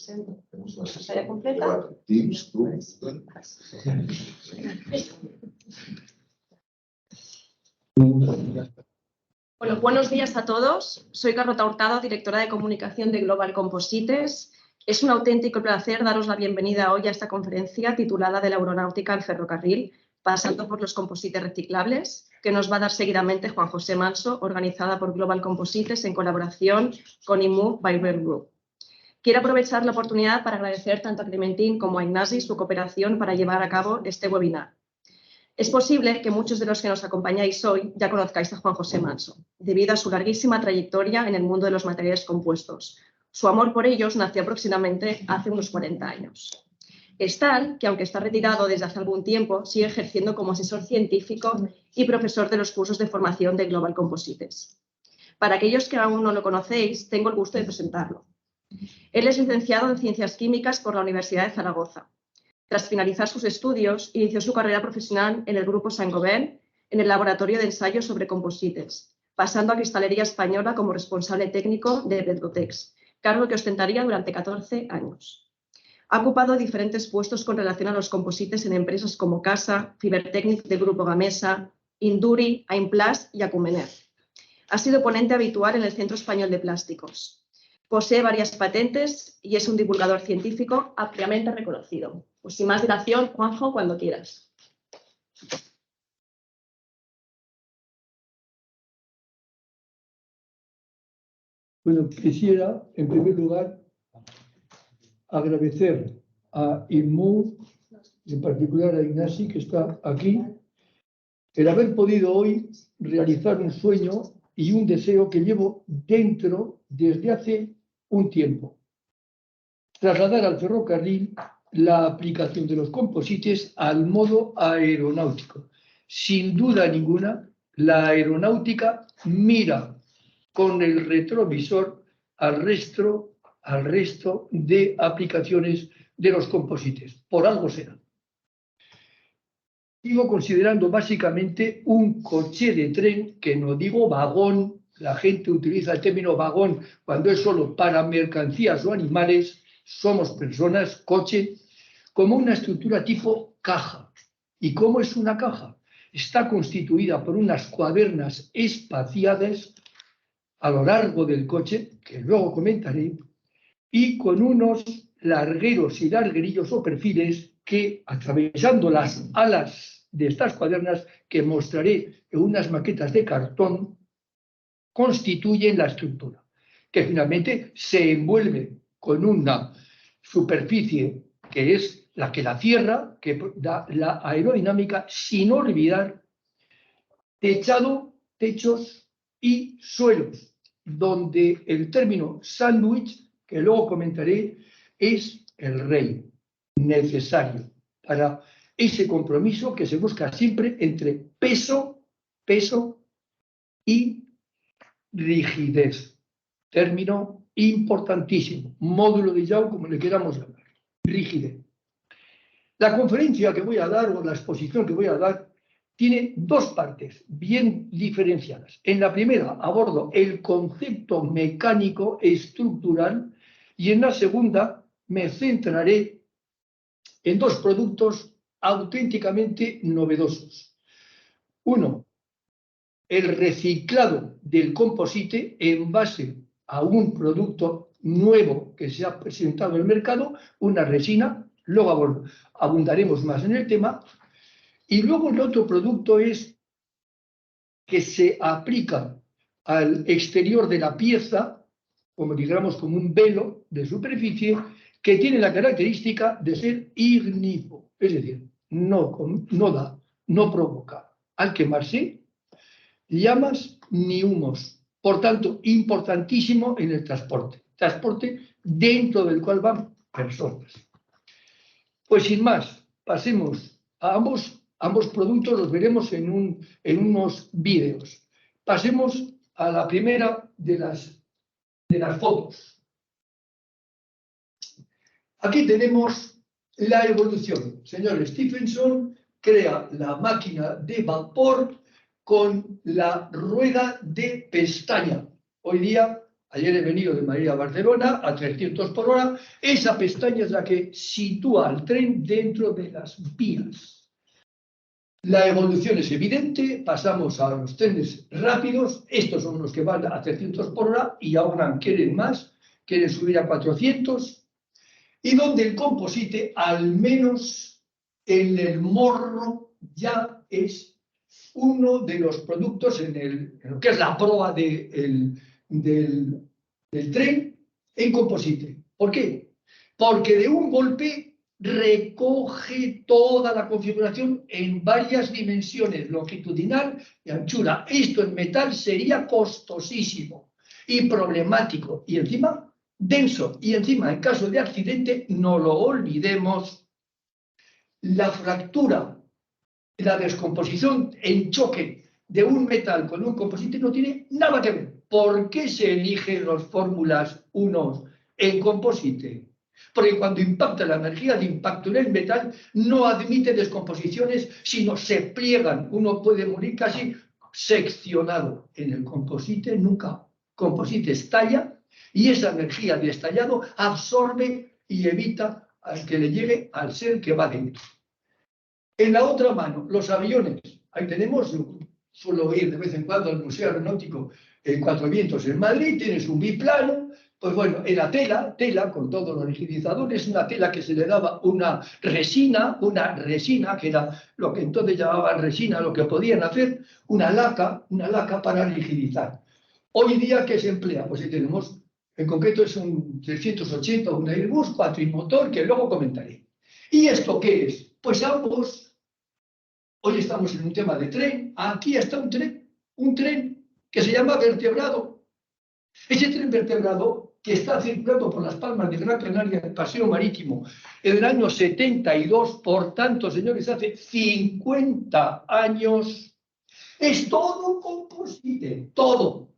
pantalla completa. Bueno, buenos días a todos. Soy Carlota Hurtado, directora de comunicación de Global Composites. Es un auténtico placer daros la bienvenida hoy a esta conferencia titulada de la aeronáutica al ferrocarril, pasando por los composites reciclables, que nos va a dar seguidamente Juan José Manso, organizada por Global Composites en colaboración con IMU by Rail Group. Quiero aprovechar la oportunidad para agradecer tanto a Clementín como a Ignasi su cooperación para llevar a cabo este webinar. Es posible que muchos de los que nos acompañáis hoy ya conozcáis a Juan José Manso, debido a su larguísima trayectoria en el mundo de los materiales compuestos. Su amor por ellos nació aproximadamente hace unos 40 años. Es tal que, aunque está retirado desde hace algún tiempo, sigue ejerciendo como asesor científico y profesor de los cursos de formación de Global Composites. Para aquellos que aún no lo conocéis, tengo el gusto de presentarlo. Él es licenciado en Ciencias Químicas por la Universidad de Zaragoza. Tras finalizar sus estudios, inició su carrera profesional en el Grupo Saint-Gobain, en el Laboratorio de Ensayos sobre Composites, pasando a Cristalería Española como responsable técnico de Petrotex, cargo que ostentaría durante 14 años. Ha ocupado diferentes puestos con relación a los composites en empresas como Casa, Fibertecnic del Grupo Gamesa, Induri, Aimplast y Acumener. Ha sido ponente habitual en el Centro Español de Plásticos. Posee varias patentes y es un divulgador científico ampliamente reconocido. Pues sin más dilación, Juanjo, cuando quieras. Bueno, quisiera, en primer lugar, agradecer a IMU, en particular a Ignasi, que está aquí, el haber podido hoy realizar un sueño y un deseo que llevo dentro desde hace un tiempo. Trasladar al ferrocarril la aplicación de los composites al modo aeronáutico. Sin duda ninguna, la aeronáutica mira con el retrovisor al resto de aplicaciones de los composites. Por algo será. Sigo considerando básicamente un coche de tren, que no digo vagón, la gente utiliza el término vagón cuando es solo para mercancías o animales, somos personas, coche, como una estructura tipo caja. ¿Y cómo es una caja? Está constituida por unas cuadernas espaciadas a lo largo del coche, que luego comentaré, y con unos largueros y larguerillos o perfiles que, atravesando las alas de estas cuadernas, que mostraré en unas maquetas de cartón, constituyen la estructura, que finalmente se envuelve con una superficie que es la que la cierra, que da la aerodinámica, sin olvidar techado, techos y suelos, donde el término sándwich, que luego comentaré, es el rey necesario para ese compromiso que se busca siempre entre peso y rigidez. Término importantísimo, módulo de Yao, como le queramos llamar, rigidez. La conferencia que voy a dar, o la exposición que voy a dar, tiene dos partes bien diferenciadas. En la primera abordo el concepto mecánico estructural y en la segunda me centraré en dos productos auténticamente novedosos. Uno, el reciclado del composite en base a un producto nuevo que se ha presentado en el mercado, una resina, luego abundaremos más en el tema. Y luego el otro producto es que se aplica al exterior de la pieza, como digamos como un velo de superficie, que tiene la característica de ser ignífugo, es decir, no da, no provoca al quemarse llamas ni humos. Por tanto, importantísimo en el transporte dentro del cual van personas. Pues sin más, pasemos a ambos productos, los veremos en unos vídeos. Pasemos a la primera de las fotos. Aquí tenemos la evolución. Señor Stephenson crea la máquina de vapor con la rueda de pestaña. Hoy día Ayer he venido de Madrid a Barcelona a 300 por hora. Esa pestaña es la que sitúa al tren dentro de las vías. La evolución es evidente, pasamos a los trenes rápidos, estos son los que van a 300 por hora y ahora quieren más, quieren subir a 400, y donde el composite, al menos en el morro, ya es uno de los productos en lo que es la proa del tren en composite. ¿Por qué? Porque de un golpe recoge toda la configuración en varias dimensiones, longitudinal y anchura. Esto en metal sería costosísimo y problemático y encima denso. Y encima, en caso de accidente, no lo olvidemos, la fractura, la descomposición, el choque de un metal con un composite no tiene nada que ver. ¿Por qué se eligen las fórmulas 1 en composite? Porque cuando impacta la energía de impacto en el metal no admite descomposiciones, sino se pliegan. Uno puede morir casi seccionado. En el composite nunca. Composite estalla y esa energía de estallado absorbe y evita al que le llegue al ser que va dentro. En la otra mano, los aviones. Ahí tenemos, suelo ir de vez en cuando al Museo Aeronáutico en Cuatro Vientos en Madrid, tienes un biplano. Pues bueno, era tela con todos los rigidizadores, una tela que se le daba una resina, que era lo que entonces llamaban resina, lo que podían hacer, una laca para rigidizar. Hoy día, ¿qué se emplea? Pues ahí tenemos, en concreto es un 380, un Airbus, cuatrimotor, que luego comentaré. ¿Y esto qué es? Pues ambos, hoy estamos en un tema de tren, aquí está un tren que se llama vertebrado. Ese tren vertebrado que está circulando por las Palmas de Gran Canaria, el paseo marítimo, en el año 72, por tanto, señores, hace 50 años, es todo composite, todo.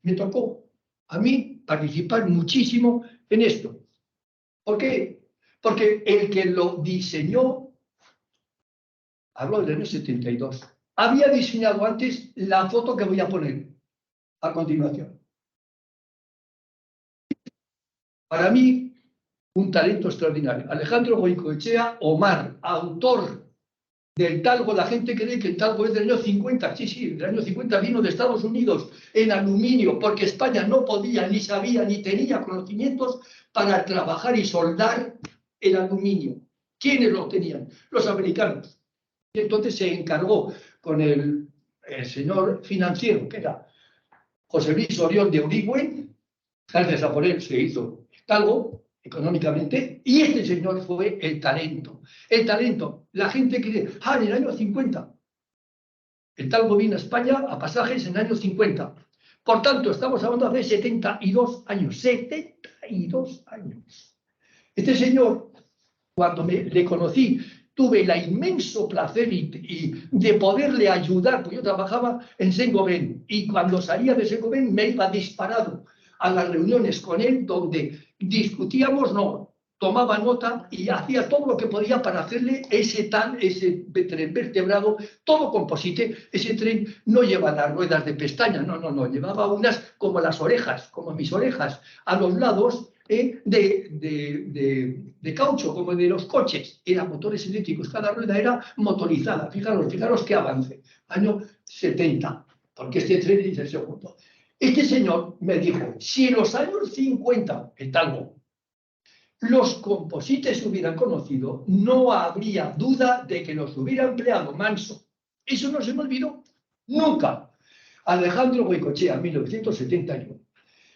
Me tocó a mí participar muchísimo en esto. ¿Por qué? Porque el que lo diseñó, hablo del año 72, había diseñado antes la foto que voy a poner a continuación. Para mí, un talento extraordinario. Alejandro Goicoechea Omar, autor del talgo. La gente cree que el talgo es del año 50. Sí, del año 50 vino de Estados Unidos en aluminio, porque España no podía, ni sabía, ni tenía conocimientos para trabajar y soldar el aluminio. ¿Quiénes lo tenían? Los americanos. Y entonces se encargó con el señor financiero, que era José Luis Oriol de Urigüe. Gracias a por él se hizo talgo económicamente, y este señor fue el talento. El talento, la gente cree, en el año 50. El talgo vino a España a pasajes en el año 50. Por tanto, estamos hablando de 72 años. 72 años. Este señor, cuando le conocí, tuve el inmenso placer de poderle ayudar, porque yo trabajaba en Saint-Gobain, y cuando salía de Saint-Gobain me iba disparado a las reuniones con él, donde discutíamos, tomaba nota y hacía todo lo que podía para hacerle ese tren vertebrado, todo composite. Ese tren no lleva las ruedas de pestaña, no, llevaba unas como las orejas, como mis orejas, a los lados, de caucho, como de los coches. Eran motores eléctricos, cada rueda era motorizada. Fijaros qué avance. Año 70, porque este tren es el segundo. Este señor me dijo, si en los años 50, el talgo, los composites se hubieran conocido, no habría duda de que los hubiera empleado Manso. Eso no se me olvidó nunca. Alejandro Goicoechea, 1971.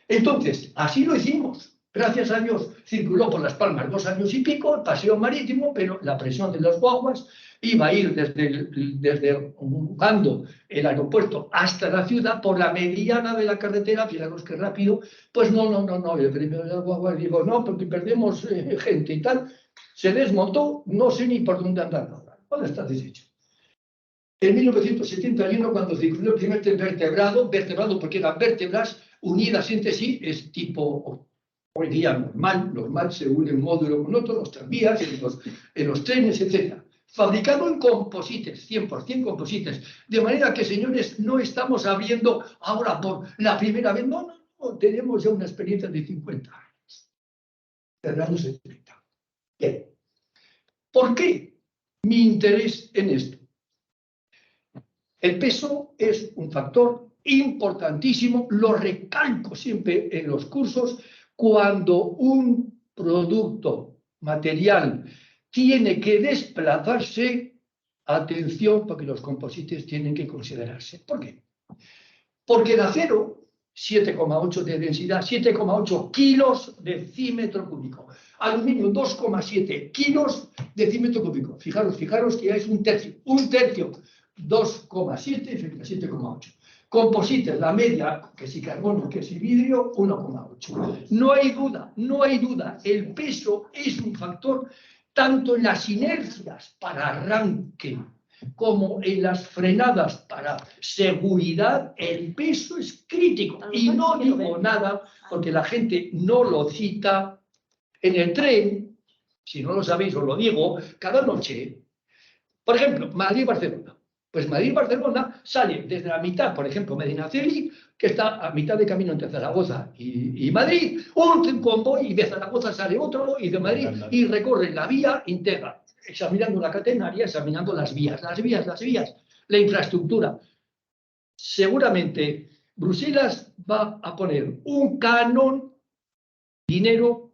Entonces, así lo hicimos. Gracias a Dios circuló por Las Palmas 2 años y pico, el paseo marítimo, pero la presión de las guaguas iba a ir desde Ugando, el aeropuerto, hasta la ciudad, por la mediana de la carretera. Fijaros qué rápido. Pues no, el premio de las guaguas, digo, no, porque perdemos gente y tal. Se desmontó, no sé ni por dónde andar ahora. ¿Dónde está deshecho? En 1971, cuando circuló el primer tren vertebrado porque eran vértebras unidas entre sí, es tipo hoy día normal, se une un módulo con otro, los tranvías, en los trenes, etc. Fabricado en composites, 100% composites. De manera que, señores, no estamos abriendo ahora por la primera vez, no. tenemos ya una experiencia de 50 años, desde los años 70. Bien. ¿Por qué mi interés en esto? El peso es un factor importantísimo, lo recalco siempre en los cursos, cuando un producto material tiene que desplazarse, atención, porque los composites tienen que considerarse. ¿Por qué? Porque el acero, 7,8 de densidad, 7,8 kilos de decímetro cúbico. Aluminio, 2,7 kilos de decímetro cúbico. Fijaros que ya es un tercio. 2,7 frente a 7,8. Composites, la media, que si carbono, que si vidrio, 1,8. No hay duda. El peso es un factor tanto en las inercias para arranque como en las frenadas para seguridad. El peso es crítico. Y no digo nada porque la gente no lo cita. En el tren, si no lo sabéis os lo digo, cada noche, por ejemplo, Madrid-Barcelona. Pues Madrid-Barcelona sale desde la mitad, por ejemplo, Medinaceli, que está a mitad de camino entre Zaragoza y Madrid, un convoy, y de Zaragoza sale otro, y de Madrid, y recorren la vía íntegra, examinando la catenaria, examinando las vías, la infraestructura. Seguramente Bruselas va a poner un canon, dinero,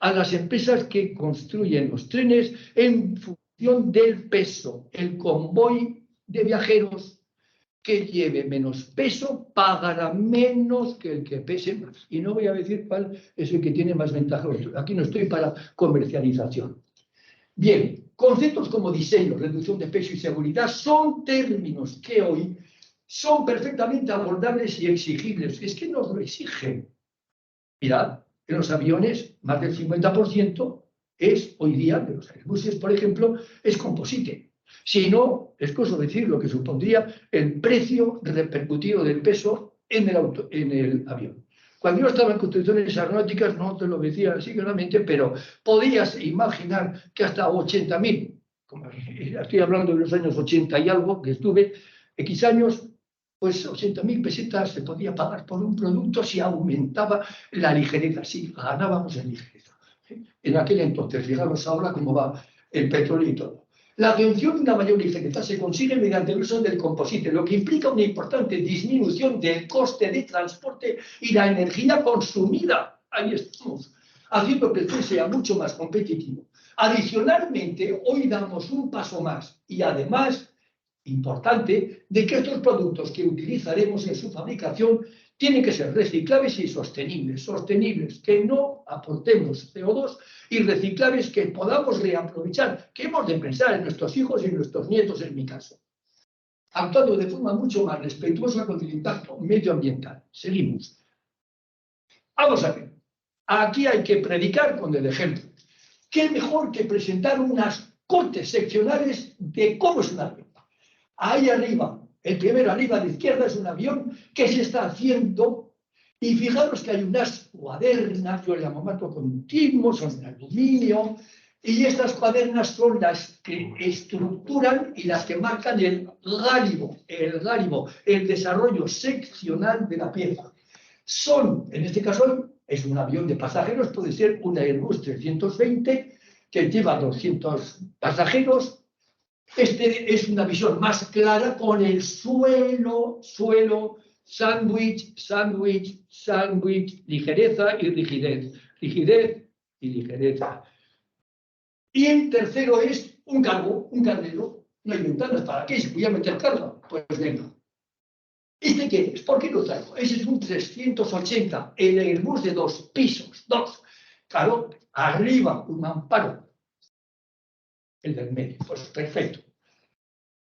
a las empresas que construyen los trenes en función del peso. El convoy de viajeros que lleve menos peso pagará menos que el que pese más. Y no voy a decir cuál es el que tiene más ventaja. Aquí no estoy para comercialización. Bien, conceptos como diseño, reducción de peso y seguridad son términos que hoy son perfectamente abordables y exigibles. Es que nos lo exigen. Mirad, en los aviones, más del 50% es hoy día, de los Airbuses, por ejemplo, es composite. Si no, es cosa decir lo que supondría el precio repercutido del peso en el avión. Cuando yo estaba en construcciones aeronáuticas, no te lo decía así claramente, pero podías imaginar que hasta 80.000, estoy hablando de los años 80 y algo, que estuve X años, pues 80.000 pesetas se podía pagar por un producto si aumentaba la ligereza, si ganábamos en ligereza. En aquel entonces, fijaros ahora cómo va el petróleo y todo. La obtención de una mayor ligereza se consigue mediante el uso del composite, lo que implica una importante disminución del coste de transporte y la energía consumida. Ahí estamos, haciendo que el tren sea mucho más competitivo. Adicionalmente, hoy damos un paso más y además, importante, de que estos productos que utilizaremos en su fabricación tienen que ser reciclables y sostenibles, que no aportemos CO2 y reciclables que podamos reaprovechar, que hemos de pensar en nuestros hijos y en nuestros nietos en mi caso. Actuando de forma mucho más respetuosa con el impacto medioambiental. Seguimos. Vamos a ver. Aquí hay que predicar con el ejemplo. ¿Qué mejor que presentar unas cortes seccionales de cómo es un avión? Ahí arriba, el primero arriba a la izquierda es un avión que se está haciendo. Y fijaros que hay unas cuadernas, yo le llamo marco continuo, son de aluminio, y estas cuadernas son las que estructuran y las que marcan el gálibo, el desarrollo seccional de la pieza. Son, en este caso, es un avión de pasajeros, puede ser un Airbus 320 que lleva 200 pasajeros. Este es una visión más clara con el suelo, sándwich, ligereza y rigidez. Rigidez y ligereza. Y el tercero es un carguero. No hay ventanas, ¿para qué? Si voy a meter carga, pues venga. ¿Este qué es? ¿Por qué lo traigo? Ese es un 380, el Airbus de 2 pisos, 2. Claro, arriba un mamparo. El del medio, pues perfecto.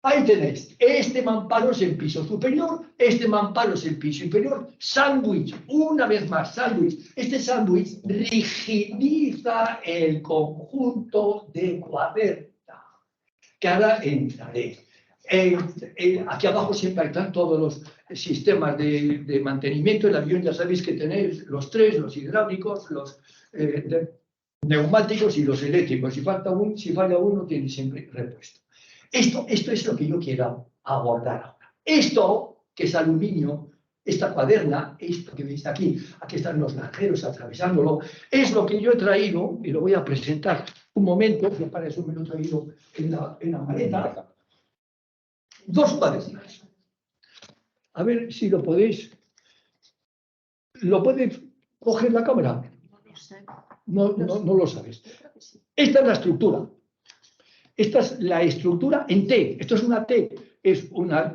Ahí tenéis, este mamparo es el piso superior, este mamparo es el piso inferior, sándwich, una vez más, sándwich. Este sándwich rigidiza el conjunto de cuaderna, que ahora entraré. Aquí abajo siempre están todos los sistemas de mantenimiento. El avión ya sabéis que tenéis los tres, los hidráulicos, los neumáticos y los eléctricos. Si falla uno, tiene siempre repuesto. Esto es lo que yo quiero abordar ahora. Esto, que es aluminio, esta cuaderna, esto que veis aquí están los lanceros atravesándolo, es lo que yo he traído y lo voy a presentar un momento, que para eso me lo he traído en la maleta. 2 cuadernas. A ver si lo podéis. ¿Lo puede coger la cámara? No lo sabes. Esta es la estructura. Esta es la estructura en T. Esto es una T.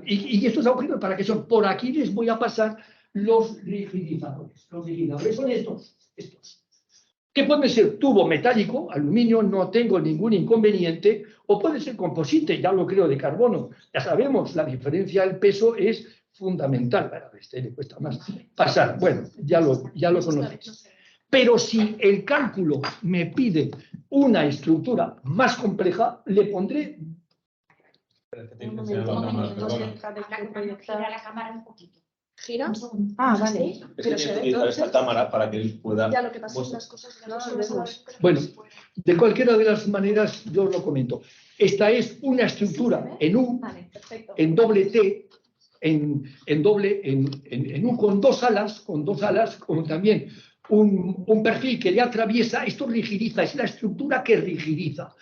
Y estos agujeros, ¿para qué son? Por aquí les voy a pasar los rigidizadores. Los rigidizadores son estos. Que puede ser tubo metálico, aluminio, no tengo ningún inconveniente, o puede ser composite, ya lo creo, de carbono. Ya sabemos, la diferencia del peso es fundamental. Bueno, a este le cuesta más pasar. Bueno, ya lo conocéis. Pero si el cálculo me pide una estructura más compleja, le pondré... Gira la cámara un poquito. ¿Gira? Ah, vale. Pero se ve esta cámara para que él pueda... Ya, lo que pasa es que las cosas ya no son las... Bueno, de cualquiera de las maneras yo os lo comento. Esta es una estructura en U, en doble T, en U con dos alas, como también un perfil que le atraviesa. Esto rigidiza, es la estructura que rigidiza.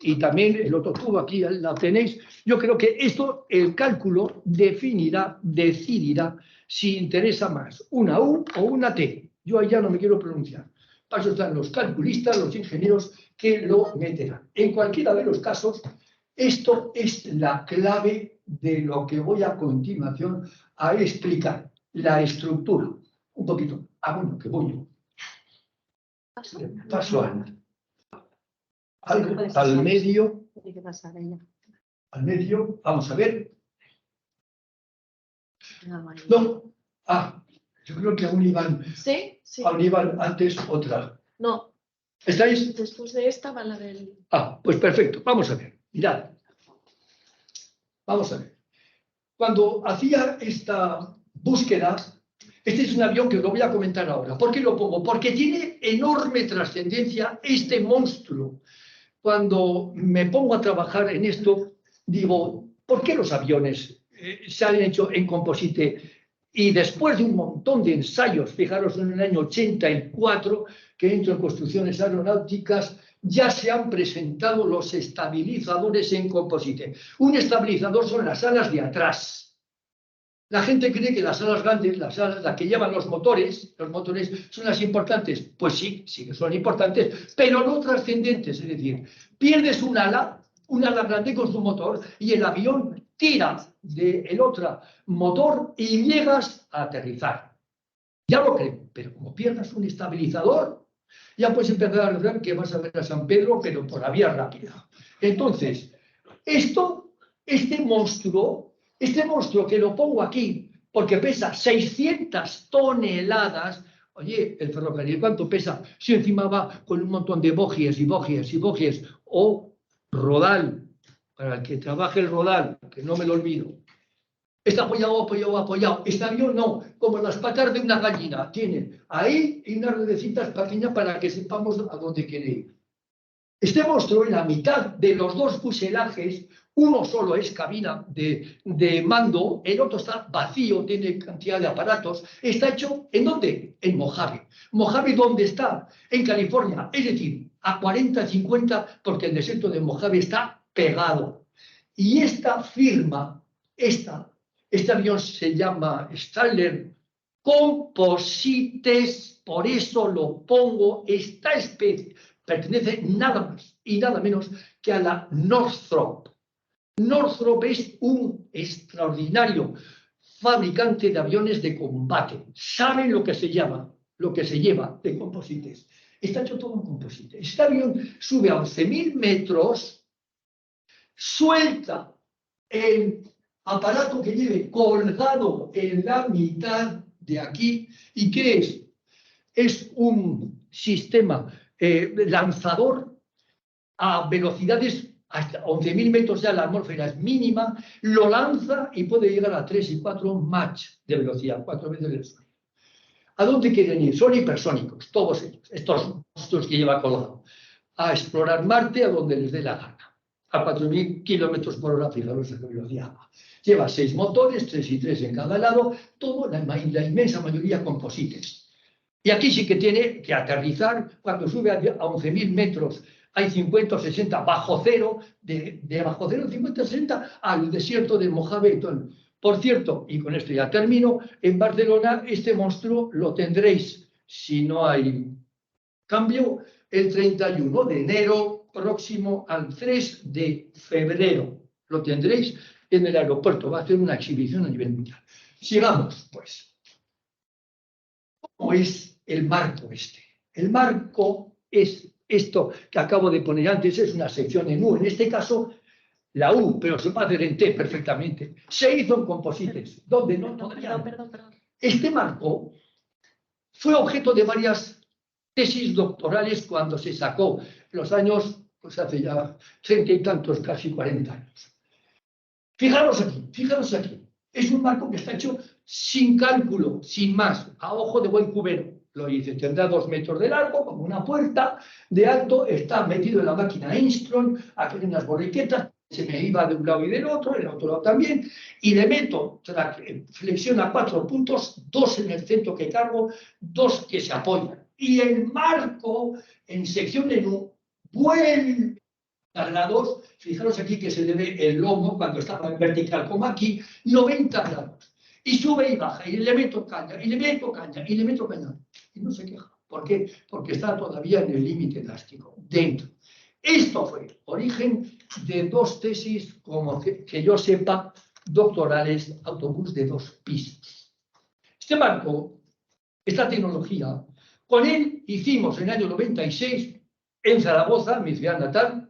Y también el otro tubo aquí la tenéis. Yo creo que esto, el cálculo decidirá si interesa más una U o una T. Yo ahí ya no me quiero pronunciar. Para eso están los calculistas, los ingenieros que lo meterán. En cualquiera de los casos, esto es la clave de lo que voy a continuación a explicar. La estructura. Un poquito. Bueno, que voy yo. Paso al medio. Al medio, vamos a ver. No. Yo creo que aún iban. Sí. Aún iban antes otra. No. ¿Estáis? Después de esta va la del... Pues perfecto. Vamos a ver. Mirad. Vamos a ver. Cuando hacía esta búsqueda, este es un avión que os lo voy a comentar ahora. ¿Por qué lo pongo? Porque tiene enorme trascendencia este monstruo. Cuando me pongo a trabajar en esto, digo, ¿por qué los aviones se han hecho en composite? Y después de un montón de ensayos, fijaros en el año 84, que entro en construcciones aeronáuticas, ya se han presentado los estabilizadores en composite. Un estabilizador son las alas de atrás. La gente cree que las alas grandes, las que llevan los motores son las importantes. Pues sí que son importantes, pero no trascendentes. Es decir, pierdes un ala grande con su motor y el avión tira del otro motor y llegas a aterrizar. Ya lo creo, pero como pierdas un estabilizador, ya puedes empezar a pensar que vas a ver a San Pedro, pero por la vía rápida. Entonces, este monstruo que lo pongo aquí, porque pesa 600 toneladas, oye, el ferrocarril, ¿cuánto pesa? Si encima va con un montón de bogies, o rodal, para el que trabaje el rodal, que no me lo olvido. Está apoyado. Este avión no, como las patas de una gallina. Tiene ahí y unas ruedecitas pequeñas para que sepamos a dónde quiere ir. Este monstruo, en la mitad de los dos fuselajes, uno solo es cabina de mando, el otro está vacío, tiene cantidad de aparatos. Está hecho, ¿en dónde? En Mojave. ¿Mojave dónde está? En California. Es decir, a 40, 50, porque el desierto de Mojave está pegado. Y esta firma, este avión se llama Stadler Composites, por eso lo pongo, esta especie pertenece nada más y nada menos que a la Northrop. Northrop es un extraordinario fabricante de aviones de combate. Saben lo que se lleva de composites. Está hecho todo en composite. Este avión sube a 11.000 metros, suelta el aparato que lleve colgado en la mitad de aquí. ¿Y qué es? Es un sistema lanzador a velocidades hasta 11.000 metros, ya la atmósfera es mínima, lo lanza y puede llegar a 3 y 4 Mach de velocidad, 4 veces el sonido. ¿A dónde quieren ir? Son hipersónicos, todos ellos, estos monstruos que lleva colgado. A explorar Marte a donde les dé la gana. a 4.000 km/h, fijaros la velocidad. Lleva 6 motores, 3 y 3 en cada lado, todo, la inmensa mayoría composites. Y aquí sí que tiene que aterrizar, cuando sube a 11.000 metros, hay 50 o 60 bajo cero, de bajo cero 50 o 60 al desierto de Mojave. Por cierto, y con esto ya termino, en Barcelona este monstruo lo tendréis, si no hay cambio, el 31 de enero próximo al 3 de febrero. Lo tendréis en el aeropuerto. Va a hacer una exhibición a nivel mundial. Sigamos, pues. ¿Cómo es el marco este? El marco es esto que acabo de poner antes, es una sección en U. En este caso, la U, pero se puede hacer en T perfectamente. Se hizo en composites. ¿Dónde? No, todavía no. Perdón. Este marco fue objeto de varias tesis doctorales cuando se sacó, los años, pues hace ya 30 y tantos, casi 40 años. Fijaros aquí. Es un marco que está hecho sin cálculo, sin más, a ojo de buen cubero. Lo hice, tendrá 2 metros de largo, como una puerta, de alto, está metido en la máquina Armstrong, aquí hay unas borriquetas, se me iba de un lado y del otro, en el otro lado también, y le meto flexión a 4 puntos, 2 en el centro que cargo, 2 que se apoyan. Y el marco, en sección en U, vuelve a grados, fijaros aquí que se le ve el lomo cuando estaba en vertical, como aquí, 90 grados. Y sube y baja, y le meto caña, y le meto caña, y le meto caña. Y no se queja. ¿Por qué? Porque está todavía en el límite elástico, dentro. Esto fue origen de 2 tesis, como que yo sepa, doctorales, autobús de 2 pisos. Este marco, esta tecnología, con él hicimos en el año 96, en Zaragoza, mi ciudad natal,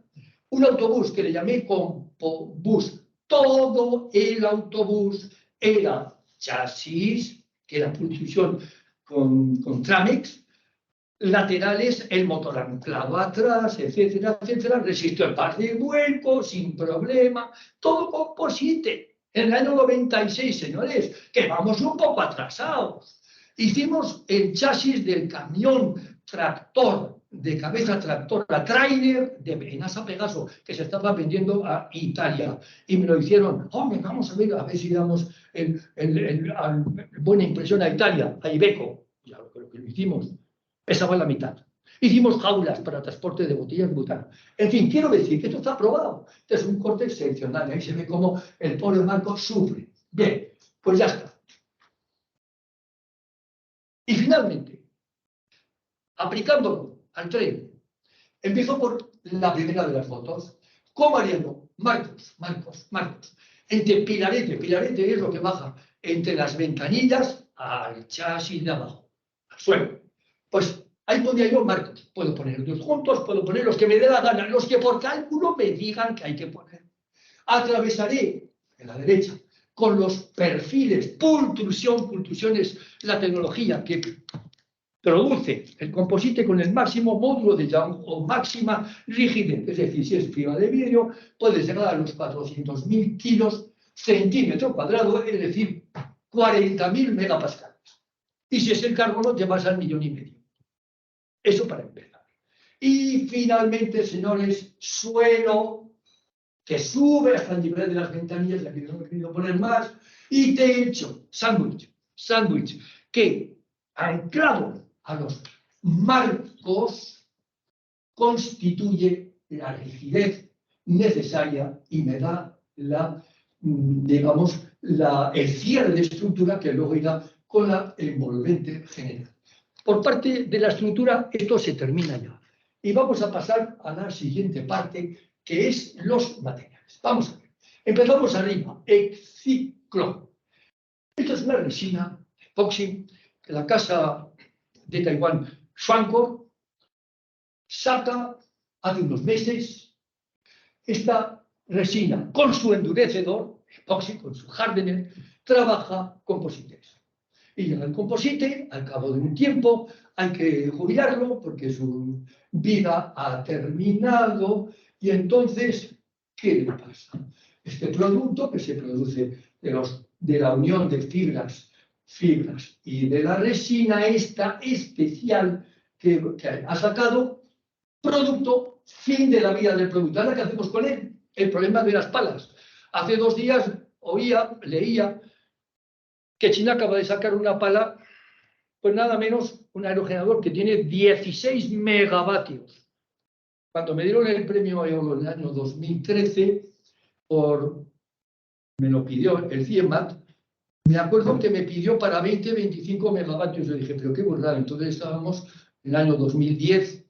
un autobús que le llamé Compobús. Todo el autobús era chasis, que era propulsión con Tramex, laterales, el motor anclado atrás, etcétera, etcétera, resistió el par de vuelco sin problema, todo composite. En el año 96, señores, que vamos un poco atrasados. Hicimos el chasis del camión tractor, de cabeza tractora, trailer de Benassa Pegaso, que se estaba vendiendo a Italia. Y me lo hicieron, hombre, vamos a ver si damos buena impresión a Italia, a Iveco. Ya creo que lo hicimos. Esa fue la mitad. Hicimos jaulas para transporte de botellas de butano. En fin, quiero decir que esto está aprobado. Este es un corte excepcional. Ahí se ve cómo el pobre marco sufre. Bien, pues ya está. Y finalmente, aplicándolo al tren, empiezo por la primera de las fotos. ¿Cómo haríamos? Marcos. Entre pilarete es lo que baja entre las ventanillas al chasis de abajo, al suelo. Pues ahí pondría yo marcos. Puedo poner 2 juntos, puedo poner los que me dé la gana, los que por cálculo me digan que hay que poner. Atravesaré en la derecha con los perfiles, pultrusión es la tecnología que produce el composite con el máximo módulo de Young o máxima rigidez. Es decir, si es fibra de vidrio, puede llegar a los 400.000 kilos centímetro cuadrado, es decir, 40.000 megapascales. Y si es el carbono, te vas al 1,5 millones. Eso para empezar. Y finalmente, señores, suelo que sube hasta el nivel de las ventanillas, aquí no he querido poner más, y techo, sándwich, que anclado a los marcos constituye la rigidez necesaria y me da el cierre de estructura que luego irá con la envolvente general. Por parte de la estructura, esto se termina ya. Y vamos a pasar a la siguiente parte, que es los materiales. Vamos a ver. Empezamos arriba. Exciclo. Esto es una resina epoxi que la casa de Taiwán, Shuangkor, saca hace unos meses esta resina con su endurecedor, epoxi, con su hardener, trabaja composites. Y llega el composite, al cabo de un tiempo hay que jubilarlo porque su vida ha terminado y entonces, ¿qué le pasa? Este producto que se produce de la unión de fibras y de la resina esta especial que ha sacado, producto, fin de la vida del producto. Ahora, ¿qué hacemos con él? el problema de las palas. Hace 2 días leía que China acaba de sacar una pala, pues nada menos, un aerogenerador que tiene 16 megavatios. Cuando me dieron el premio en el año 2013, me lo pidió el CIEMAT, me acuerdo que me pidió para 20-25 megavatios. Yo dije, pero qué burrada. Entonces estábamos en el año 2010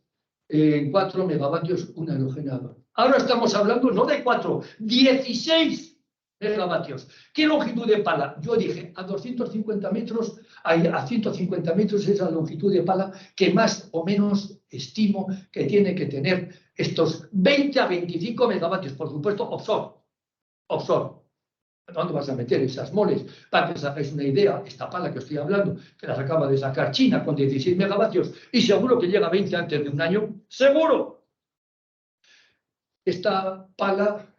en 4 megavatios un aerogenerador. Ahora estamos hablando no de 4, 16 megavatios. ¿Qué longitud de pala? Yo dije, a 250 metros, a 150 metros es la longitud de pala que más o menos estimo que tiene que tener estos 20 a 25 megavatios. Por supuesto, offshore. ¿Dónde vas a meter esas moles? Para que os hagáis una idea, esta pala que estoy hablando, que las acaba de sacar China con 16 megavatios y seguro que llega a 20 antes de un año, ¡seguro! Esta pala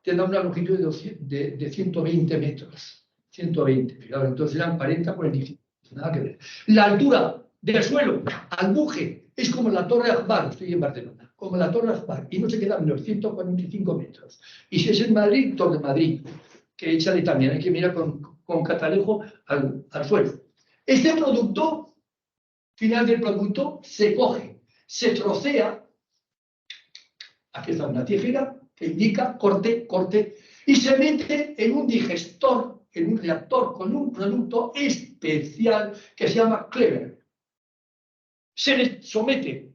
te da una longitud de 120 metros. 120, fijaos, entonces eran 40, 45, nada que ver. La altura del suelo al buje es como la Torre Akbar, estoy en Barcelona, como la Torre Akbar, y no se queda menos 145 metros. Y si es en Madrid, Torre Madrid, que échale también, hay que mirar con catalejo al suelo. Este producto, final del producto, se coge, se trocea, aquí está una tijera que indica corte, y se mete en un digestor, en un reactor con un producto especial que se llama Clever. Se le somete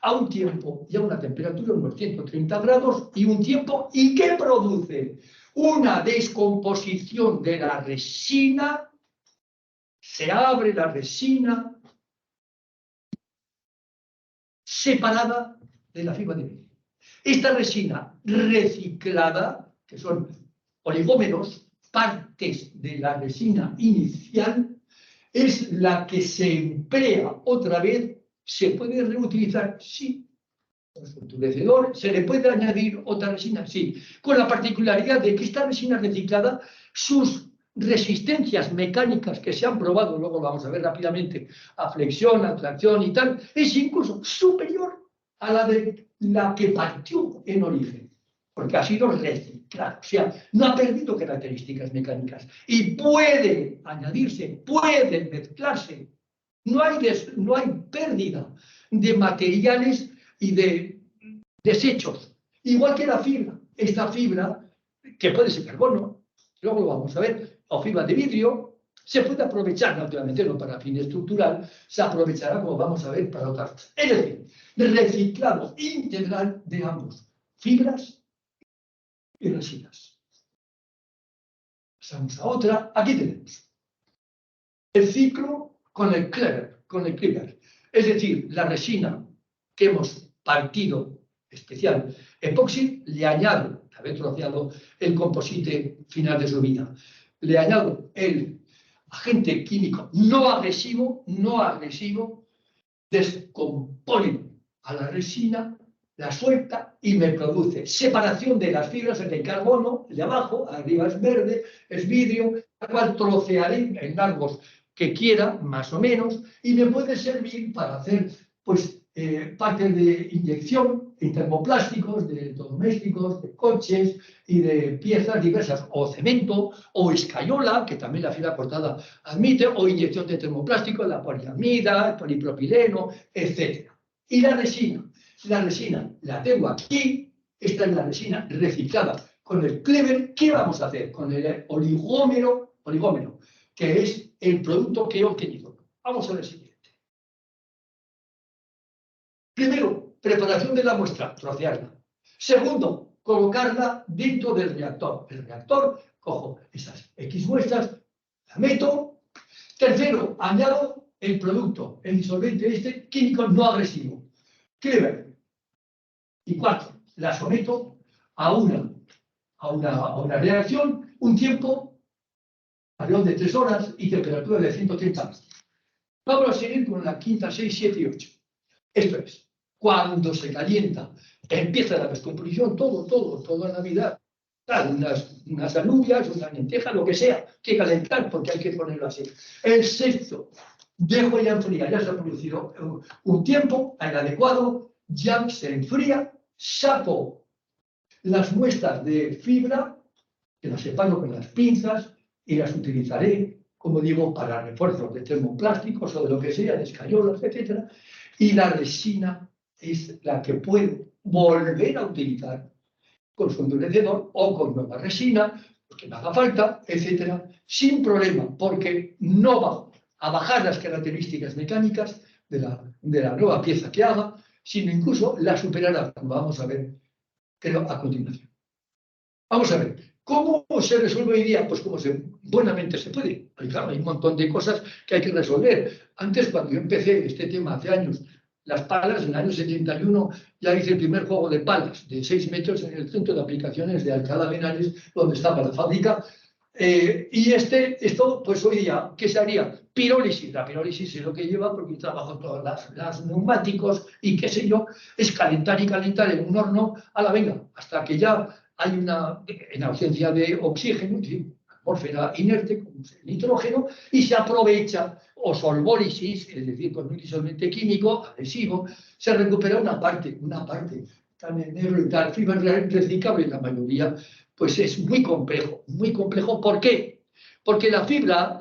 a un tiempo y a una temperatura, unos 130 grados, y un tiempo, ¿y qué produce? Una descomposición de la resina, se abre la resina separada de la fibra de vidrio. Esta resina reciclada, que son oligómeros, partes de la resina inicial, es la que se emplea otra vez. ¿Se puede reutilizar? Sí. Los endurecedores, ¿se le puede añadir otra resina? Sí. Con la particularidad de que esta resina reciclada, sus resistencias mecánicas que se han probado, luego lo vamos a ver rápidamente, a flexión, a tracción y tal, es incluso superior a la de la que partió en origen, porque ha sido reciclada, o sea, no ha perdido características mecánicas y puede añadirse, puede mezclarse. No hay pérdida de materiales y de desechos. Igual que la fibra. Esta fibra, que puede ser carbono, luego lo vamos a ver, o fibra de vidrio, se puede aprovechar, naturalmente no para fin estructural, se aprovechará, como vamos a ver, para otras cosas. Es decir, reciclado integral de ambos, fibras y resinas. Pasamos a otra. Aquí tenemos el ciclo con el Clever. Es decir, la resina que hemos partido especial epoxi, le añado, haber troceado el composite final de su vida, le añado el agente químico no agresivo, descompone a la resina, la suelta y me produce separación de las fibras entre el carbono, el de abajo, arriba es verde, es vidrio, la cual trocearé en largos que quiera, más o menos, y me puede servir para hacer pues, partes de inyección en termoplásticos, de electrodomésticos, de coches y de piezas diversas, o cemento, o escayola, que también la fibra cortada admite, o inyección de termoplástico, la poliamida, el polipropileno, etc. Y la resina la tengo aquí, esta es la resina reciclada con el Clever. ¿Qué vamos a hacer con el oligómero, que es el producto que he obtenido? Vamos a ver el siguiente. Primero, preparación de la muestra, trocearla. Segundo, colocarla dentro del reactor. El reactor, cojo esas X muestras, la meto. Tercero, añado el producto, el disolvente químico no agresivo, Clever. Y cuarto, la someto a una reacción, un tiempo, alrededor de 3 horas y temperatura de 130 grados. Vamos a seguir con la quinta, 6, 7 y 8. Esto es, cuando se calienta, empieza la descomposición, todo en Navidad. Unas alubias, una lenteja, lo que sea, que calentar porque hay que ponerlo así. El sexto, dejo ya enfriar, ya se ha producido un tiempo, el adecuado, ya se enfría, saco Las muestras de fibra, que las separo con las pinzas y las utilizaré, como digo, para refuerzos de termoplásticos o de lo que sea, de escayolas, etc. Y la resina es la que puedo volver a utilizar con su endurecedor o con nueva resina, porque me haga falta, etcétera, sin problema, porque no va a bajar las características mecánicas de la nueva pieza que haga, sino incluso la superará, como vamos a ver, pero a continuación. Vamos a ver, ¿cómo se resuelve hoy día? Pues como buenamente se puede. Claro, hay un montón de cosas que hay que resolver. Antes, cuando yo empecé este tema hace años, las palas, en el año 71 ya hice el primer juego de palas de 6 metros en el centro de aplicaciones de Alcalá de Henares, donde estaba la fábrica. Y esto, pues hoy día, ¿qué se haría? Pirólisis. La pirólisis es lo que lleva, porque yo trabajo todos los neumáticos y qué sé yo, es calentar y calentar en un horno a la venga, hasta que ya hay en ausencia de oxígeno, atmósfera inerte, como es el nitrógeno, y se aprovecha, o solvólisis, es decir, con un disolvente químico, adhesivo, se recupera una parte, tan en negro y tal, fibra reciclable, la mayoría, pues es muy complejo. Muy complejo, ¿por qué? Porque la fibra,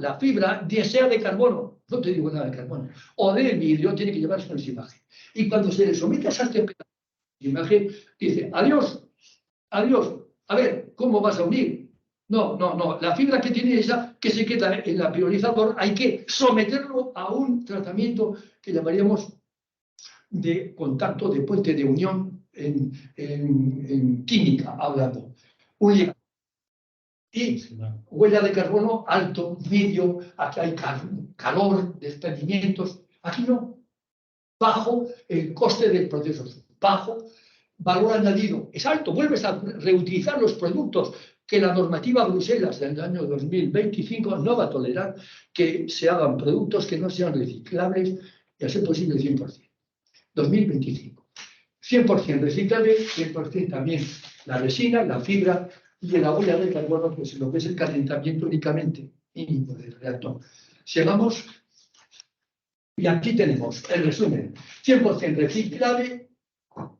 sea de carbono, no te digo nada de carbono, o de vidrio, tiene que llevarse una imagen. Y cuando se le somete a esas temperaturas, la imagen dice, adiós, adiós, a ver, ¿cómo vas a unir? No, la fibra que tiene esa, que se queda en la pirolizador, hay que someterlo a un tratamiento que llamaríamos de contacto, de puente de unión en química, hablando. Y huella de carbono alto, medio, aquí hay calor, desprendimientos, aquí no. Bajo el coste del proceso, bajo valor añadido, es alto, vuelves a reutilizar los productos que la normativa Bruselas del año 2025 no va a tolerar que se hagan productos que no sean reciclables y a ser posible el 100%. 2025. 100% reciclable, 100% también la resina, la fibra y la huella de carbono, que es lo que es el calentamiento únicamente mínimo del reactor. Sigamos. Y aquí tenemos el resumen. 100% reciclable,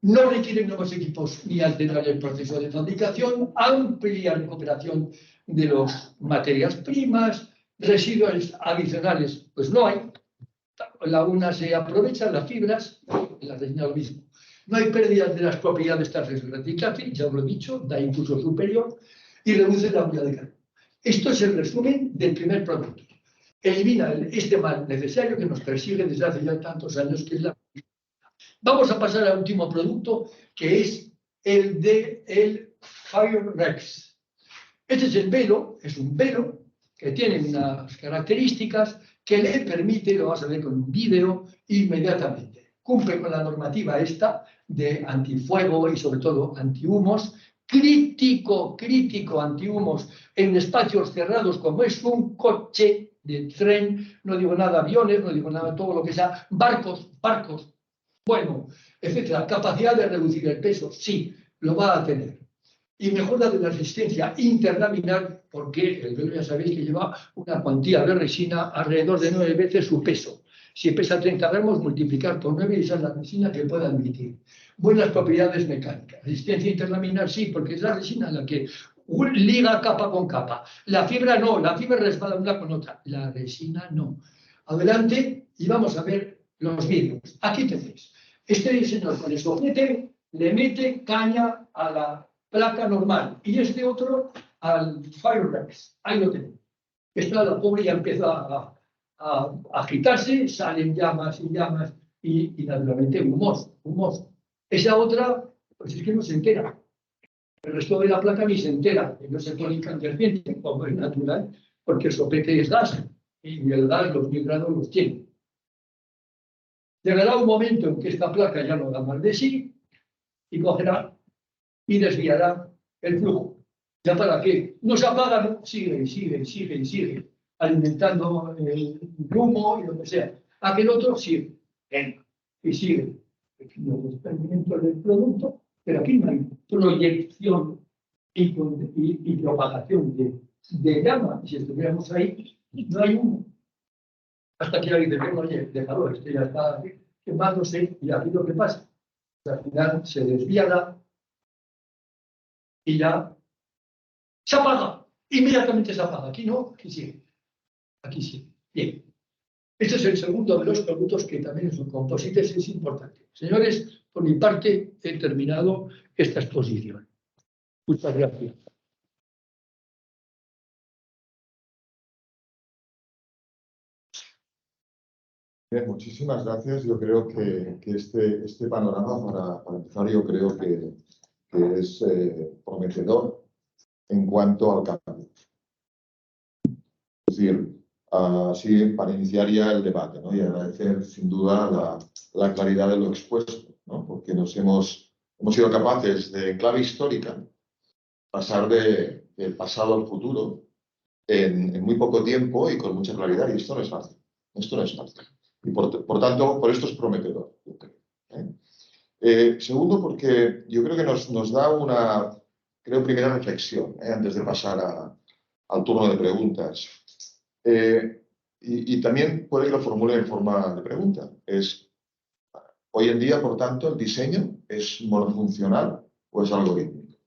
no requieren nuevos equipos ni alterar el proceso de fabricación, amplia recuperación de las materias primas, residuos adicionales, pues no hay. La una se aprovecha, las fibras, la resina lo mismo. No hay pérdidas de las propiedades tras reciclaje, ya os lo he dicho, da incluso superior, y reduce la huella de carbono. Esto es el resumen del primer producto. Elimina este mal necesario que nos persigue desde hace ya tantos años, que es la... Vamos a pasar al último producto, que es el de el Firerex. Este es el velo, es un velo que tiene unas características que le permite, lo vas a ver con un vídeo, inmediatamente. Cumple con la normativa esta de antifuego y sobre todo antihumos, crítico antihumos en espacios cerrados como es un coche de tren, no digo nada aviones, no digo nada todo lo que sea, barcos, bueno, etcétera. Capacidad de reducir el peso, sí, lo va a tener. Y mejora de la resistencia interlaminar, porque el velo ya sabéis que lleva una cuantía de resina alrededor de 9 veces su peso. Si pesa 30 gramos, multiplicar por 9 y esa es la resina que puede admitir. Buenas propiedades mecánicas. Resistencia interlaminar sí, porque es la resina la que liga capa con capa. La fibra no, la fibra resbala una con otra. La resina no. Adelante y vamos a ver los vídeos. Aquí tenéis. Este señor con el sujete le mete caña a la placa normal y este otro al Firerex. Ahí lo tenemos. Esta la pobre ya empieza a agitarse, salen llamas y llamas y naturalmente humos. Esa otra, pues es que no se entera. El resto de la placa ni se entera, no se pone incandescente, como es natural, porque el sopete es gas y el gas los 1000 grados los tiene. Llegará un momento en que esta placa ya no da más de sí y cogerá y desviará el flujo. ¿Ya para qué? No se apaga, sigue, alimentando el humo y lo que sea. Aquel otro sigue, y sigue. Los experimentos del producto, pero aquí no hay proyección y propagación de llama. Si estuviéramos ahí, no hay humo. Hasta que alguien dice, oye, déjalo, este ya está quemándose, y aquí lo que pasa. Al final se desvía y ya se apaga. Inmediatamente se apaga. Aquí no, aquí sí. Aquí sí. Bien. Este es el segundo de los productos que también en sus composites es importante. Señores, por mi parte he terminado esta exposición. Muchas gracias. Bien, muchísimas gracias. Yo creo que este panorama, para empezar, yo creo que es prometedor en cuanto al cambio. Es decir, así para iniciar ya el debate, ¿no? Y agradecer sin duda la claridad de lo expuesto, ¿no? Porque hemos sido capaces de, en clave histórica, pasar del pasado al futuro en muy poco tiempo y con mucha claridad, y esto no es fácil. Esto no es fácil. Y por tanto, por esto es prometedor, yo creo. Segundo, porque yo creo que nos da una, primera reflexión, antes de pasar al turno de preguntas. Y también puede que lo formule en forma de pregunta. Hoy en día, por tanto, ¿el diseño es monofuncional o es algorítmico?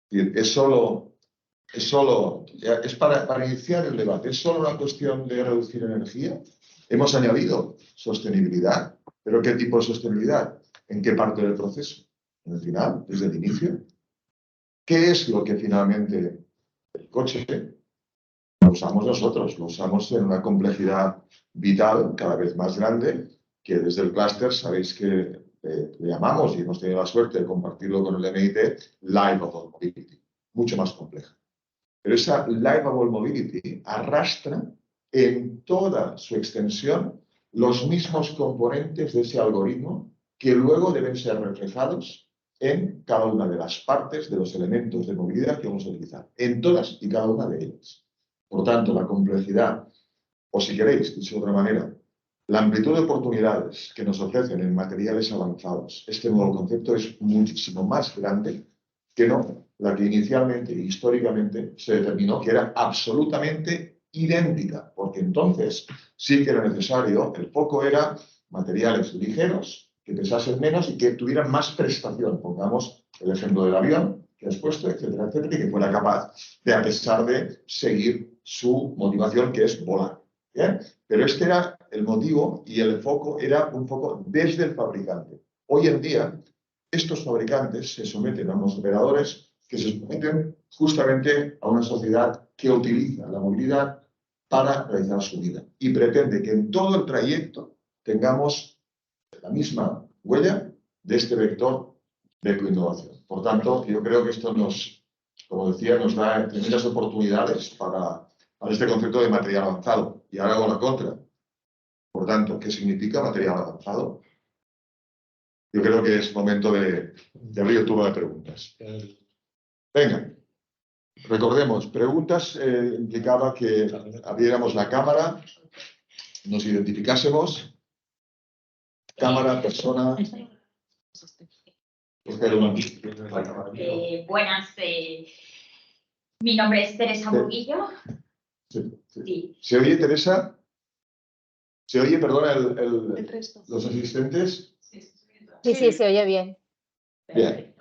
Es para iniciar el debate. ¿Es solo una cuestión de reducir energía? Hemos añadido sostenibilidad. ¿Pero qué tipo de sostenibilidad? ¿En qué parte del proceso? ¿En el final? ¿Desde el inicio? ¿Qué es lo que finalmente el coche lo usamos nosotros? Lo usamos en una complejidad vital cada vez más grande, que desde el clúster sabéis que le llamamos, y hemos tenido la suerte de compartirlo con el MIT, Livable Mobility, mucho más compleja. Pero esa Livable Mobility arrastra en toda su extensión los mismos componentes de ese algoritmo que luego deben ser reflejados en cada una de las partes de los elementos de movilidad que vamos a utilizar, en todas y cada una de ellas. Por tanto, la complejidad, o si queréis, dicho de otra manera, la amplitud de oportunidades que nos ofrecen en materiales avanzados, este nuevo concepto es muchísimo más grande que no la que inicialmente y históricamente se determinó que era absolutamente idéntica, porque entonces sí que era necesario, el foco era materiales ligeros, que pesasen menos y que tuvieran más prestación. Pongamos el ejemplo del avión que has puesto, etcétera, etcétera, y que fuera capaz de, a pesar de seguir su motivación, que es volar. ¿Bien? Pero este era el motivo y el foco era un foco desde el fabricante. Hoy en día, estos fabricantes se someten a unos operadores que se someten justamente a una sociedad que utiliza la movilidad para realizar su vida y pretende que en todo el trayecto tengamos la misma huella de este vector de ecoinnovación. Por tanto, yo creo que esto como decía, nos da tremendas oportunidades para este concepto de material avanzado. Y ahora hago la contra. Por tanto, ¿qué significa material avanzado? Yo creo que es momento de abrir el turno de preguntas. Venga, recordemos, preguntas implicaba que abriéramos la cámara, nos identificásemos, cámara, persona. Buenas, mi nombre es Teresa Burguillo. Sí. ¿Se oye, Teresa? ¿Se oye, perdona, los asistentes? Sí, se oye bien. Bien.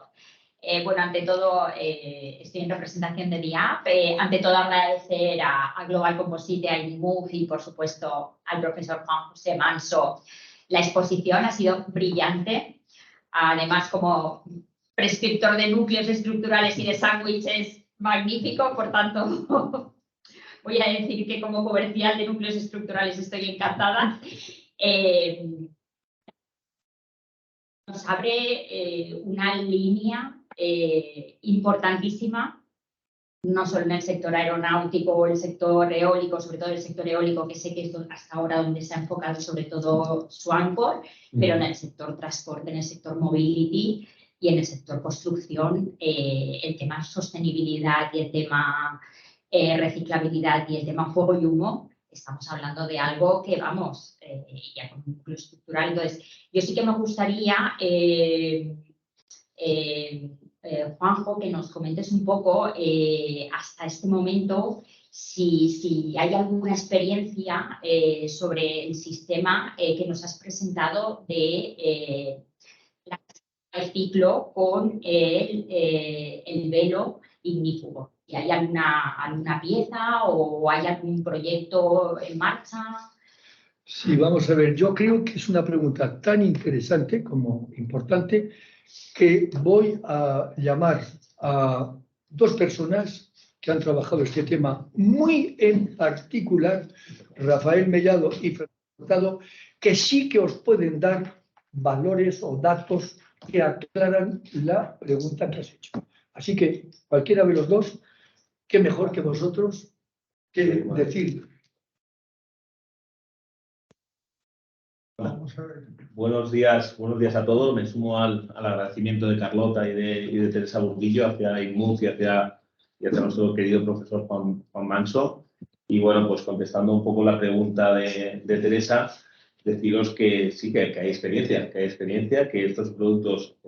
Bueno, ante todo, estoy en representación de DIAP. Ante todo, agradecer a Global Composite, a INMUF y, por supuesto, al profesor Juan José Manso. La exposición ha sido brillante. Además, como prescriptor de núcleos estructurales y de sándwiches, magnífico. Por tanto, voy a decir que como comercial de núcleos estructurales estoy encantada. Nos abre una línea importantísima, no solo en el sector aeronáutico o el sector eólico, sobre todo el sector eólico, que sé que es hasta ahora donde se ha enfocado sobre todo Swancor, pero en el sector transporte, en el sector mobility y en el sector construcción, el tema sostenibilidad y el tema reciclabilidad y el tema fuego y humo. Estamos hablando de algo que, vamos, ya con un núcleo estructural. Entonces, yo sí que me gustaría, Juanjo, que nos comentes un poco hasta este momento si hay alguna experiencia sobre el sistema que nos has presentado de la el ciclo con el velo ignífugo. ¿Y hay alguna pieza o hay algún proyecto en marcha? Sí, vamos a ver, yo creo que es una pregunta tan interesante como importante que voy a llamar a dos personas que han trabajado este tema muy en particular, Rafael Mellado y Fernando Hurtado, que sí que os pueden dar valores o datos que aclaran la pregunta que has hecho. Así que cualquiera de los dos, qué mejor que vosotros que decir. Vamos a ver. Buenos días a todos. Me sumo al agradecimiento de Carlota y de Teresa Burguillo hacia INMUF y hacia nuestro querido profesor Juan Manso. Y bueno, pues contestando un poco la pregunta de Teresa, deciros que sí que hay experiencia, que estos productos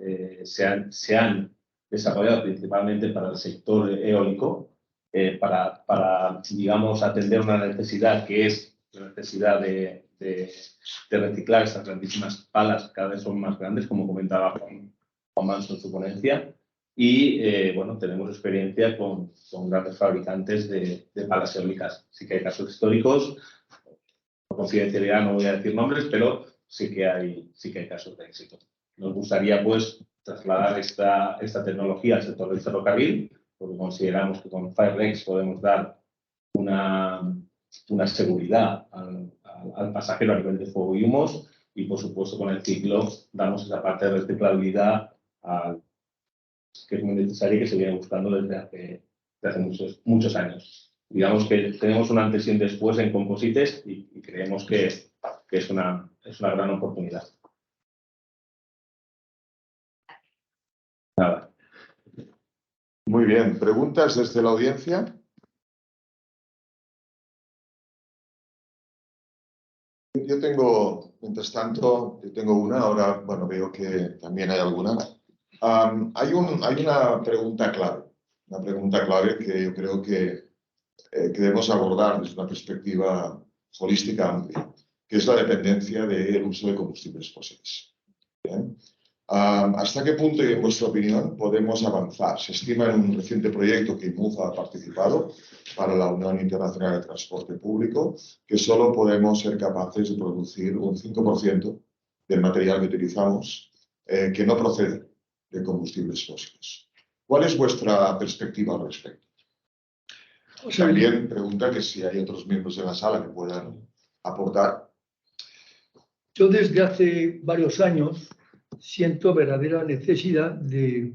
se han desarrollado principalmente para el sector eólico, para, digamos, atender una necesidad que es la necesidad de reciclar estas grandísimas palas, cada vez son más grandes, como comentaba Juan Manso en su ponencia. Y bueno, tenemos experiencia con grandes fabricantes de palas eólicas. Sí que hay casos históricos, por confidencialidad no voy a decir nombres, pero sí que hay casos de éxito. Nos gustaría pues trasladar esta tecnología al sector del ferrocarril, porque consideramos que con FireX podemos dar una seguridad al pasajero a nivel de fuego y humos, y por supuesto con el ciclo damos esa parte de reciclabilidad que es muy necesaria y que se viene buscando desde hace muchos años. Digamos que tenemos un antes y un después en composites y creemos que es una gran oportunidad. Nada. Muy bien. ¿Preguntas desde la audiencia? Yo tengo, mientras tanto, una, ahora, bueno, veo que también hay alguna. Hay una pregunta clave que yo creo que debemos abordar desde una perspectiva holística amplia, que es la dependencia del uso de combustibles fósiles. ¿Bien? ¿Hasta qué punto, y en vuestra opinión, podemos avanzar? Se estima en un reciente proyecto que INMUF ha participado para la Unión Internacional de Transporte Público, que solo podemos ser capaces de producir un 5% del material que utilizamos que no procede de combustibles fósiles. ¿Cuál es vuestra perspectiva al respecto? También pregunta que si hay otros miembros de la sala que puedan aportar. Yo desde hace varios años siento verdadera necesidad de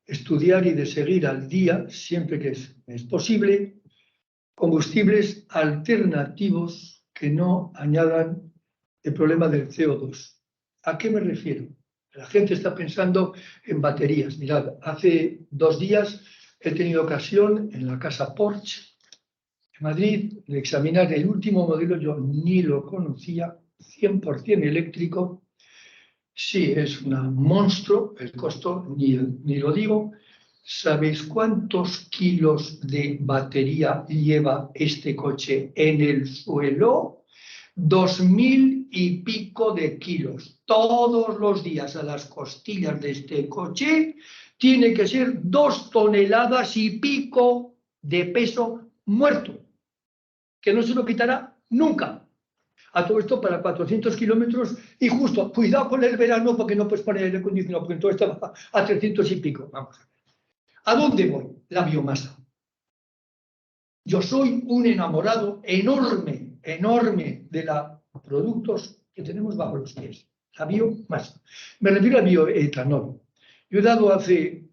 estudiar y de seguir al día, siempre que es posible, combustibles alternativos que no añadan el problema del CO2. ¿A qué me refiero? La gente está pensando en baterías. Mirad, hace 2 días he tenido ocasión en la casa Porsche en Madrid de examinar el último modelo, yo ni lo conocía, 100% eléctrico. Sí, es un monstruo, el costo ni lo digo. ¿Sabéis cuántos kilos de batería lleva este coche en el suelo? 2.000 y pico de kilos. Todos los días a las costillas de este coche tiene que ser 2 toneladas y pico de peso muerto, que no se lo quitará nunca. A todo esto para 400 kilómetros y justo, cuidado con el verano porque no puedes poner el acondicionado, porque todo esto va a 300 y pico. Vamos a ver. ¿A dónde voy? La biomasa. Yo soy un enamorado enorme de los productos que tenemos bajo los pies. La biomasa. Me refiero al bioetanol. Yo he dado hace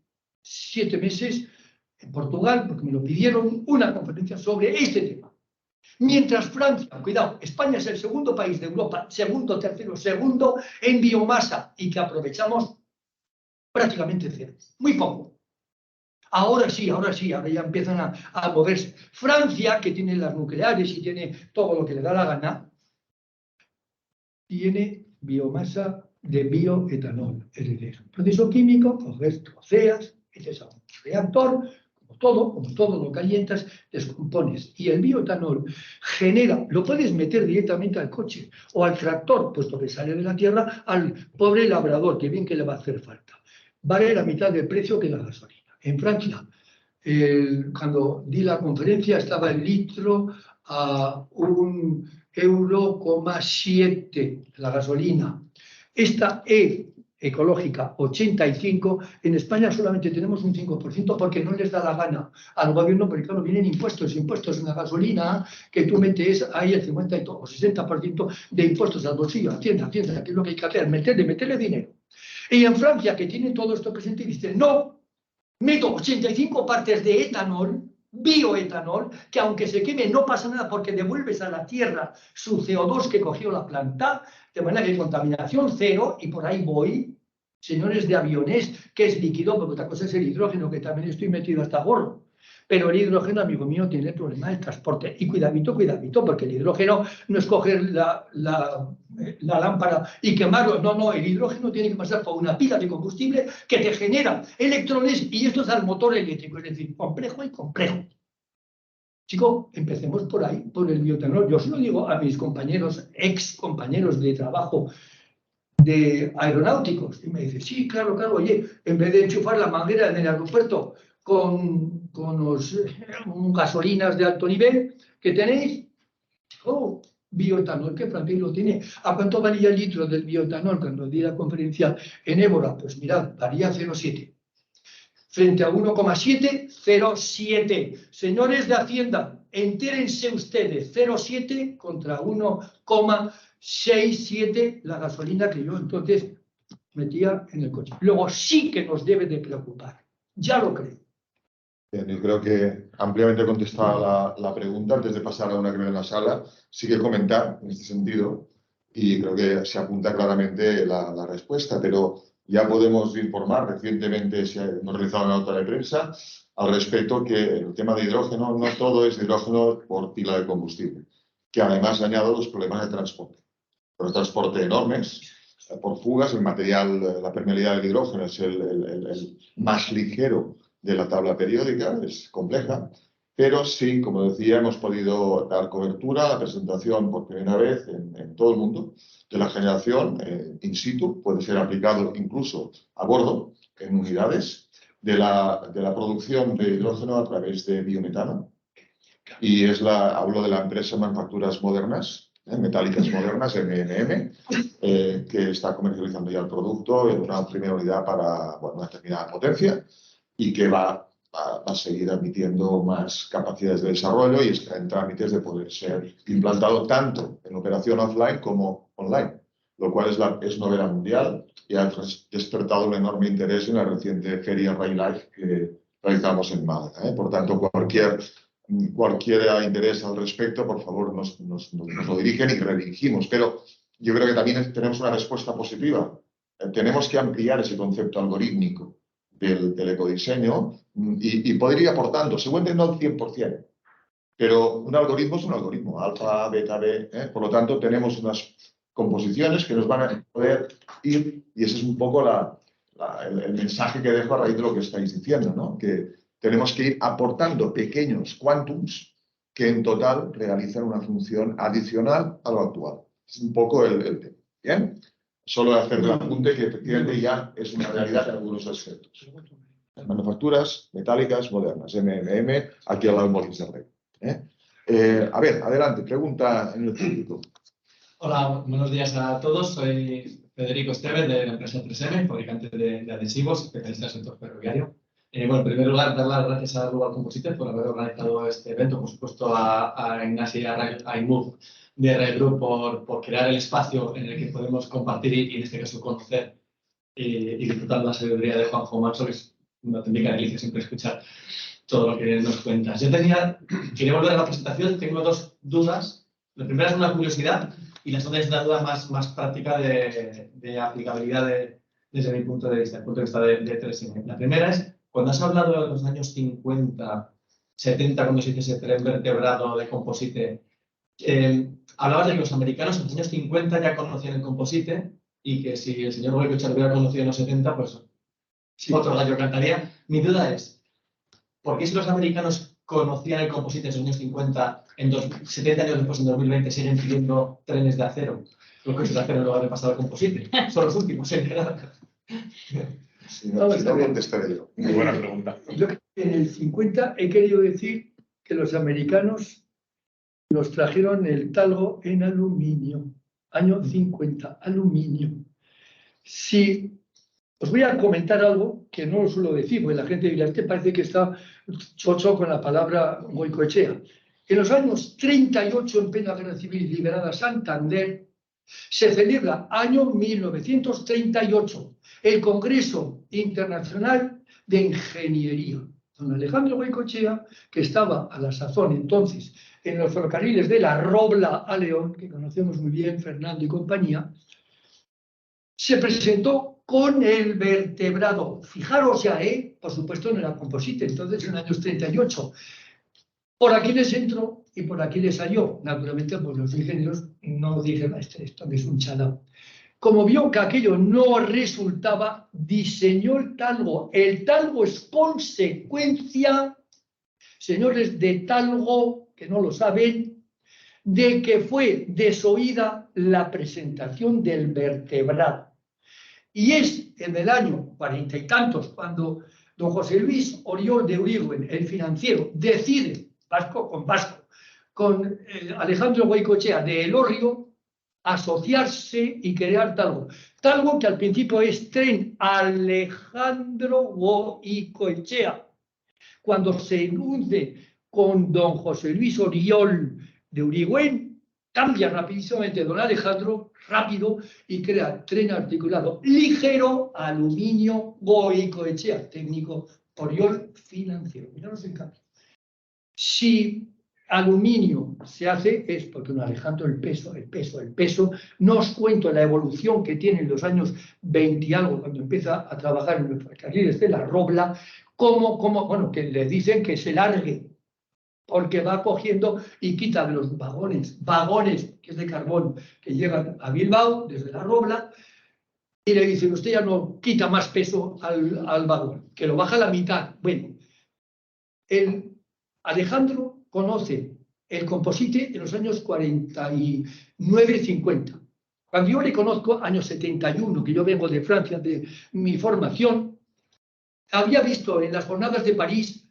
7 meses en Portugal, porque me lo pidieron, una conferencia sobre este tema. Mientras Francia, cuidado, España es el segundo país de Europa, segundo en biomasa y que aprovechamos prácticamente cero, muy poco. Ahora ya empiezan a moverse. Francia, que tiene las nucleares y tiene todo lo que le da la gana, tiene biomasa de bioetanol, es decir, proceso químico, coges, troceas, metes a un reactor, como como todo lo que ahí entras, descompones. Y el bioetanol genera, lo puedes meter directamente al coche o al tractor, puesto que sale de la tierra, al pobre labrador, que bien que le va a hacer falta. Vale la mitad del precio que la gasolina. En Francia, cuando di la conferencia, estaba el litro a €1,7 la gasolina. Esta ecológica 85, en España solamente tenemos un 5% porque no les da la gana al gobierno, porque claro, vienen impuestos en la gasolina, que tú metes ahí el 50 o 60% de impuestos al bolsillo, Hacienda, que es lo que hay que hacer, meterle dinero. Y en Francia, que tiene todo esto presente, dice, no, meto 85 partes de etanol, bioetanol, que aunque se queme no pasa nada porque devuelves a la tierra su CO2 que cogió la planta, de manera que contaminación cero, y por ahí voy, señores de aviones, que es líquido, porque otra cosa es el hidrógeno, que también estoy metido hasta gorro. Pero el hidrógeno, amigo mío, tiene el problema del transporte. Y cuidadito, porque el hidrógeno no es coger la lámpara y quemarlo. No, el hidrógeno tiene que pasar por una pila de combustible que te genera electrones y esto es al motor eléctrico. Es decir, complejo y complejo. Chicos, empecemos por ahí, por el bioetanol. Yo se lo digo a mis compañeros, ex compañeros de trabajo de aeronáuticos. Y me dice, sí, claro, oye, en vez de enchufar la manguera en el aeropuerto con los gasolinas de alto nivel que tenéis, bioetanol, que Francia lo tiene. ¿A cuánto varía el litro del bioetanol? Cuando di la conferencia en Évora, pues mirad, varía 0,7. Frente a 1,7, 0,7. Señores de Hacienda, entérense ustedes, 0,7 contra 1,67 la gasolina que yo entonces metía en el coche. Luego sí que nos debe de preocupar, ya lo creo. Bien, yo creo que ampliamente contestada la pregunta. Antes de pasar a una que viene en la sala, sí que comentar en este sentido, y creo que se apunta claramente la respuesta, pero ya podemos informar, recientemente hemos realizado una nota de prensa al respecto, que el tema de hidrógeno, no todo es hidrógeno por pila de combustible, que además añado los problemas de transporte. Los transportes enormes, por fugas, el material, la permeabilidad del hidrógeno es el más ligero de la tabla periódica, es compleja, pero sí, como decía, hemos podido dar cobertura a la presentación por primera vez en todo el mundo de la generación in situ, puede ser aplicado incluso a bordo, en unidades, de la producción de hidrógeno a través de biometano. Y hablo de la empresa Manufacturas Modernas, Metálicas Modernas, MMM, que está comercializando ya el producto en una primera unidad para una determinada potencia, y que va a seguir admitiendo más capacidades de desarrollo y está en trámites de poder ser implantado tanto en operación offline como online, lo cual es novedad mundial y ha despertado un enorme interés en la reciente feria Railife que realizamos en Málaga. Por tanto, cualquier interés al respecto, por favor, nos lo dirigen y redirigimos. Pero yo creo que también tenemos una respuesta positiva. Tenemos que ampliar ese concepto algorítmico del ecodiseño y poder ir aportando, seguramente no al 100%, pero un algoritmo es un algoritmo, alfa, beta, B, por lo tanto tenemos unas composiciones que nos van a poder ir, y ese es un poco el mensaje que dejo a raíz de lo que estáis diciendo, ¿no? Que tenemos que ir aportando pequeños quantums que en total realizan una función adicional a lo actual. Es un poco el tema. ¿Bien? Solo hacer el apunte que efectivamente ya es una realidad en algunos aspectos. Manufacturas metálicas modernas, MMM, aquí al lado de Molins de Rey. A ver, adelante, pregunta en el público. Hola, buenos días a todos. Soy Federico Esteves de la empresa 3M, fabricante de adhesivos, especialista en el sector ferroviario. Bueno, en primer lugar, dar las gracias a Global Composites por haber organizado este evento, por supuesto a Ignacio y a IMUV de Red Group por crear el espacio en el que podemos compartir y en este caso conocer y disfrutar la sabiduría de Juanjo Manso, que es una auténtica delicia siempre escuchar todo lo que nos cuentas. Quería volver a la presentación, tengo dos dudas. La primera es una curiosidad y la segunda es una duda más práctica de aplicabilidad desde mi punto de vista, el punto de vista de 3M. La primera es, cuando has hablado de los años 50, 70, cuando se hizo ese tren vertebrado de composite, hablabas de que los americanos en los años 50 ya conocían el composite y que si el señor Goicoechea lo hubiera conocido en los 70, pues sí, otro gallo cantaría. Mi duda es, ¿por qué si los americanos conocían el composite en los años 50, 70 años después, en 2020, siguen pidiendo trenes de acero? Lo que es de acero en lugar de pasar al composite. Son los últimos en llegar. Si no contestaré yo. Muy buena pregunta. Yo en el 50 he querido decir que los americanos nos trajeron el talgo en aluminio. Año 50, aluminio. Si os voy a comentar algo que no lo suelo decir, porque la gente dirá, este parece que está chocho con la palabra Goicoechea. En los años 38, en plena guerra civil liberada Santander, se celebra año 1938 el Congreso Internacional de Ingeniería. Don Alejandro Goicoechea, que estaba a la sazón entonces en los ferrocarriles de la Robla a León, que conocemos muy bien, Fernando y compañía, se presentó con el vertebrado. Fijaros ya, por supuesto no era composite, entonces en los años 38. Por aquí les entró y por aquí les salió. Naturalmente, pues los ingenieros no dijeron, esto es un chalao. Como vio que aquello no resultaba, diseñó el talgo. El talgo es consecuencia, señores, de talgo, que no lo saben, de que fue desoída la presentación del vertebrado. Y es en el año 40 y tantos, cuando don José Luis Oriol de Urigüen, el financiero, decide, vasco, con Alejandro Goicoechea de Elorrio, asociarse y crear talgo. Talgo que al principio es Tren Alejandro Goicoechea. Cuando se une con don José Luis Oriol de Urigüen, cambia rapidísimamente don Alejandro, rápido, y crea tren articulado ligero, aluminio, Goicoechea, técnico, Oriol, financiero. Miraros el cambio. Si aluminio se hace es porque don Alejandro el peso. No os cuento la evolución que tiene en los años 20 y algo, cuando empieza a trabajar en los ferrocarriles de la Robla, bueno, que le dicen que se largue, porque va cogiendo y quita de los vagones, que es de carbón, que llegan a Bilbao desde la Robla, y le dicen, usted ya no quita más peso al vagón, que lo baja a la mitad. Bueno, el Alejandro conoce el composite en los años 49-50. Cuando yo le conozco, años 71, que yo vengo de Francia, de mi formación, había visto en las jornadas de París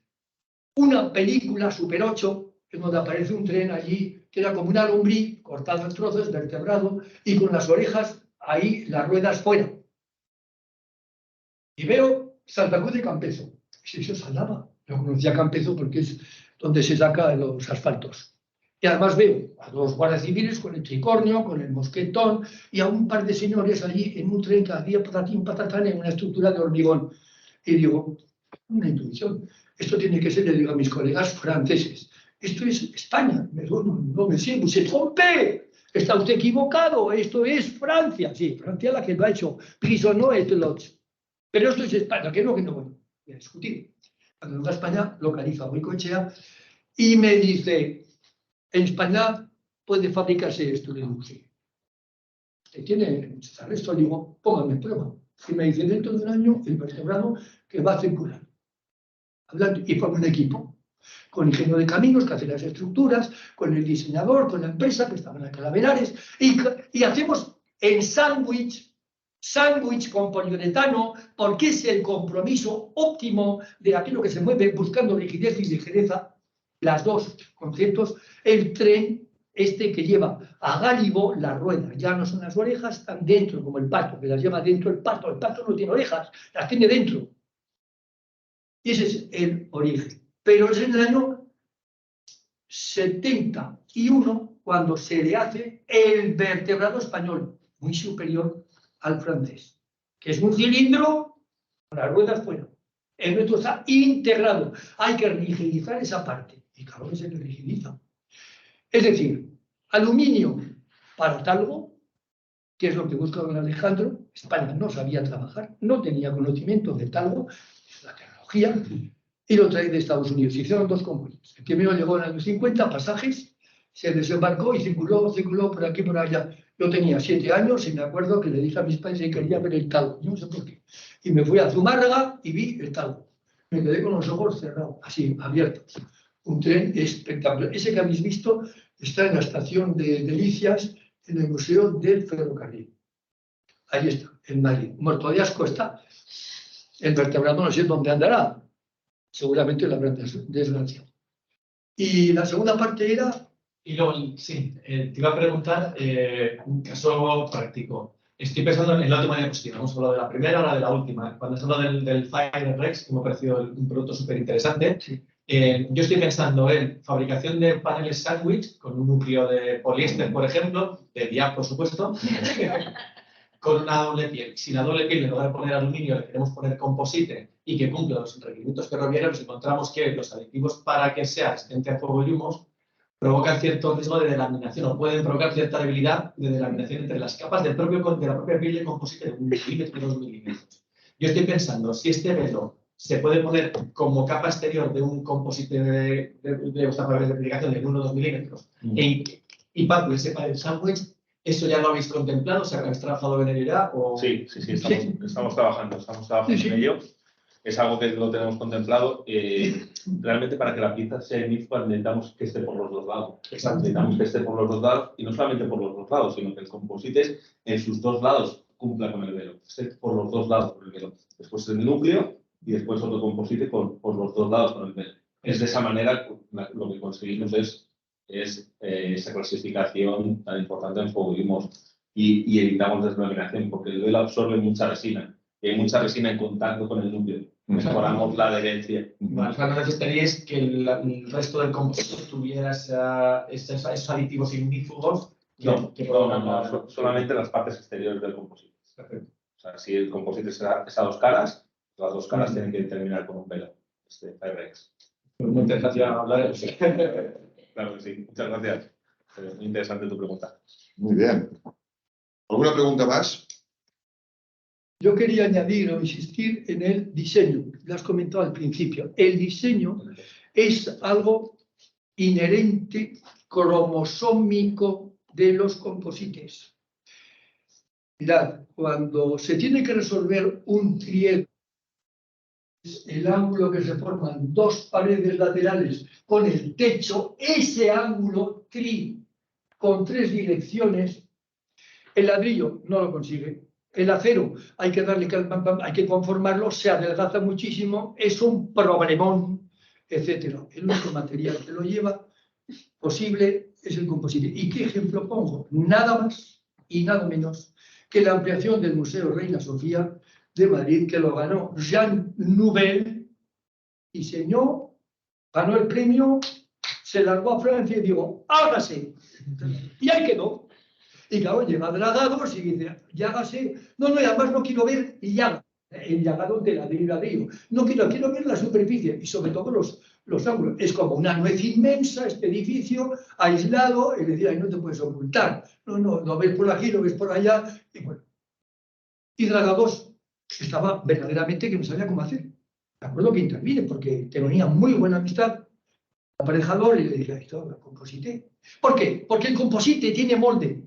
una película Super 8, en donde aparece un tren allí, que era como una lombriz, cortado en trozos, vertebrado, y con las orejas ahí, las ruedas fuera. Y veo Santa Cruz de Campezo. Y eso es Aldama. Yo conocía Campezo porque es donde se saca los asfaltos. Y además veo a los guardias civiles con el tricornio, con el mosquetón, y a un par de señores allí en un tren cada día patatín, patatán, en una estructura de hormigón. Y digo, una intuición. Esto tiene que ser, le digo a mis colegas franceses, esto es España. No me siento, se trompe. Está usted equivocado, esto es Francia. Sí, Francia la que lo ha hecho. Prisonnier et l'autre. Pero esto es España, que no, bueno, voy a discutir. Cuando vengo a España, localizo a Goicoechea y me dice, en España puede fabricarse esto. Le digo, sí. ¿Usted tiene muchos arrestos? Le digo, póngame en prueba. Y me dice, dentro de un año, el vertebrado que va a circular. Hablando, y forma un equipo, con ingeniero de caminos que hace las estructuras, con el diseñador, con la empresa que estaban en Calaverares, y hacemos el sándwich con poliuretano, porque es el compromiso óptimo de aquello que se mueve buscando rigidez y ligereza, las dos conceptos, el tren que lleva a gálibo la rueda, ya no son las orejas, están dentro, como el pato, que las lleva dentro el pato no tiene orejas, las tiene dentro. Y ese es el origen. Pero es en el año 71 cuando se le hace el vertebrado español, muy superior al francés, que es un cilindro con las ruedas fuera. El nuestro está integrado. Hay que rigidizar esa parte. Y claro que se le rigidiza. Es decir, aluminio para talgo, que es lo que busca don Alejandro. España no sabía trabajar, no tenía conocimiento de talgo, la tecnología, y lo trae de Estados Unidos. Hicieron dos convoyes. El primero llegó en los años 50, pasajes, se desembarcó y circuló por aquí, por allá. Yo tenía 7 años y me acuerdo que le dije a mis padres que quería ver el talgo, no sé por qué. Y me fui a Zumárraga y vi el talgo. Me quedé con los ojos cerrados, así, abiertos. Un tren espectacular. Ese que habéis visto está en la estación de Delicias, en el Museo del Ferrocarril. Ahí está, en Madrid. Muerto de asco está. El vertebrado no sé dónde andará. Seguramente lo habrán desgraciado. Y la segunda parte era... Y luego, sí, te iba a preguntar un caso práctico. Estoy pensando en la última diapositiva. Hemos hablado de la primera, ahora de la última. Cuando has hablado del FireRex, que me ha parecido un producto súper interesante, Sí. Yo estoy pensando en fabricación de paneles sándwich con un núcleo de poliéster, por ejemplo, de DIAP, por supuesto, con una doble piel. Si la doble piel, en lugar de poner aluminio, le queremos poner composite y que cumpla los requerimientos ferroviarios, encontramos que los aditivos para que sea resistente a fuego y humos provocan cierto riesgo de delaminación o pueden provocar cierta debilidad de delaminación entre las capas de la propia piel de composite de 1 milímetro y 2 milímetros. Yo estoy pensando, si este velo se puede poner como capa exterior de un composite de fabricación de 1 o 2 milímetros y parte de ese panel sándwich, ¿eso ya lo habéis contemplado? ¿Se habéis trabajado en ello ya? O... Sí, estamos trabajando Sí. en ello. Es algo que lo tenemos contemplado. Realmente para que la pieza sea inífugaz necesitamos que esté por los dos lados. Exacto. Necesitamos que esté por los dos lados y no solamente por los dos lados, sino que el composite en sus dos lados cumpla con el velo. Esté por los dos lados con el velo. Después el núcleo y después otro composite por los dos lados con el velo. Es de esa manera lo que conseguimos es esa clasificación tan importante en fuego y humos y evitamos desdelaminación porque el velo absorbe mucha resina. Y hay mucha resina en contacto con el núcleo. Mejoramos la adherencia. Vale, o sea, no necesitaríais que el resto del composite tuviera esos aditivos ignífugos. No, solamente las partes exteriores del composite. Perfecto. O sea, si el composite es a dos caras, las dos caras tienen que terminar con un velo. FireRex. Muy interesante hablar de eso. Claro que sí, muchas gracias. Muy interesante tu pregunta. Muy bien. ¿Alguna pregunta más? Yo quería añadir o insistir en el diseño. Lo has comentado al principio. El diseño es algo inherente, cromosómico de los composites. Mirad, cuando se tiene que resolver un triángulo, el ángulo que se forman dos paredes laterales con el techo, ese ángulo con 3 direcciones, el ladrillo no lo consigue. El acero hay que darle, hay que conformarlo, se adelgaza muchísimo, es un problemón, etc. El único material que lo lleva posible es el composite. ¿Y qué ejemplo pongo? Nada más y nada menos que la ampliación del Museo Reina Sofía de Madrid, que lo ganó Jean Nouvel, diseñó, ganó el premio, se largó a Francia y dijo, hágase. Y ahí quedó. Y claro, llega Dragados y dice, ya hágase. No, y además no quiero ver llaga, el llagado de ladrillo. No quiero ver la superficie y sobre todo los ángulos. Es como una nuez inmensa este edificio, aislado, y decía, no te puedes ocultar. No ves por aquí, no ves por allá. Y bueno. Y Dragados estaba verdaderamente que no sabía cómo hacer. De acuerdo que intervine porque tenía muy buena amistad. Aparejador y le dije, esto, composite. ¿Por qué? Porque el composite tiene molde.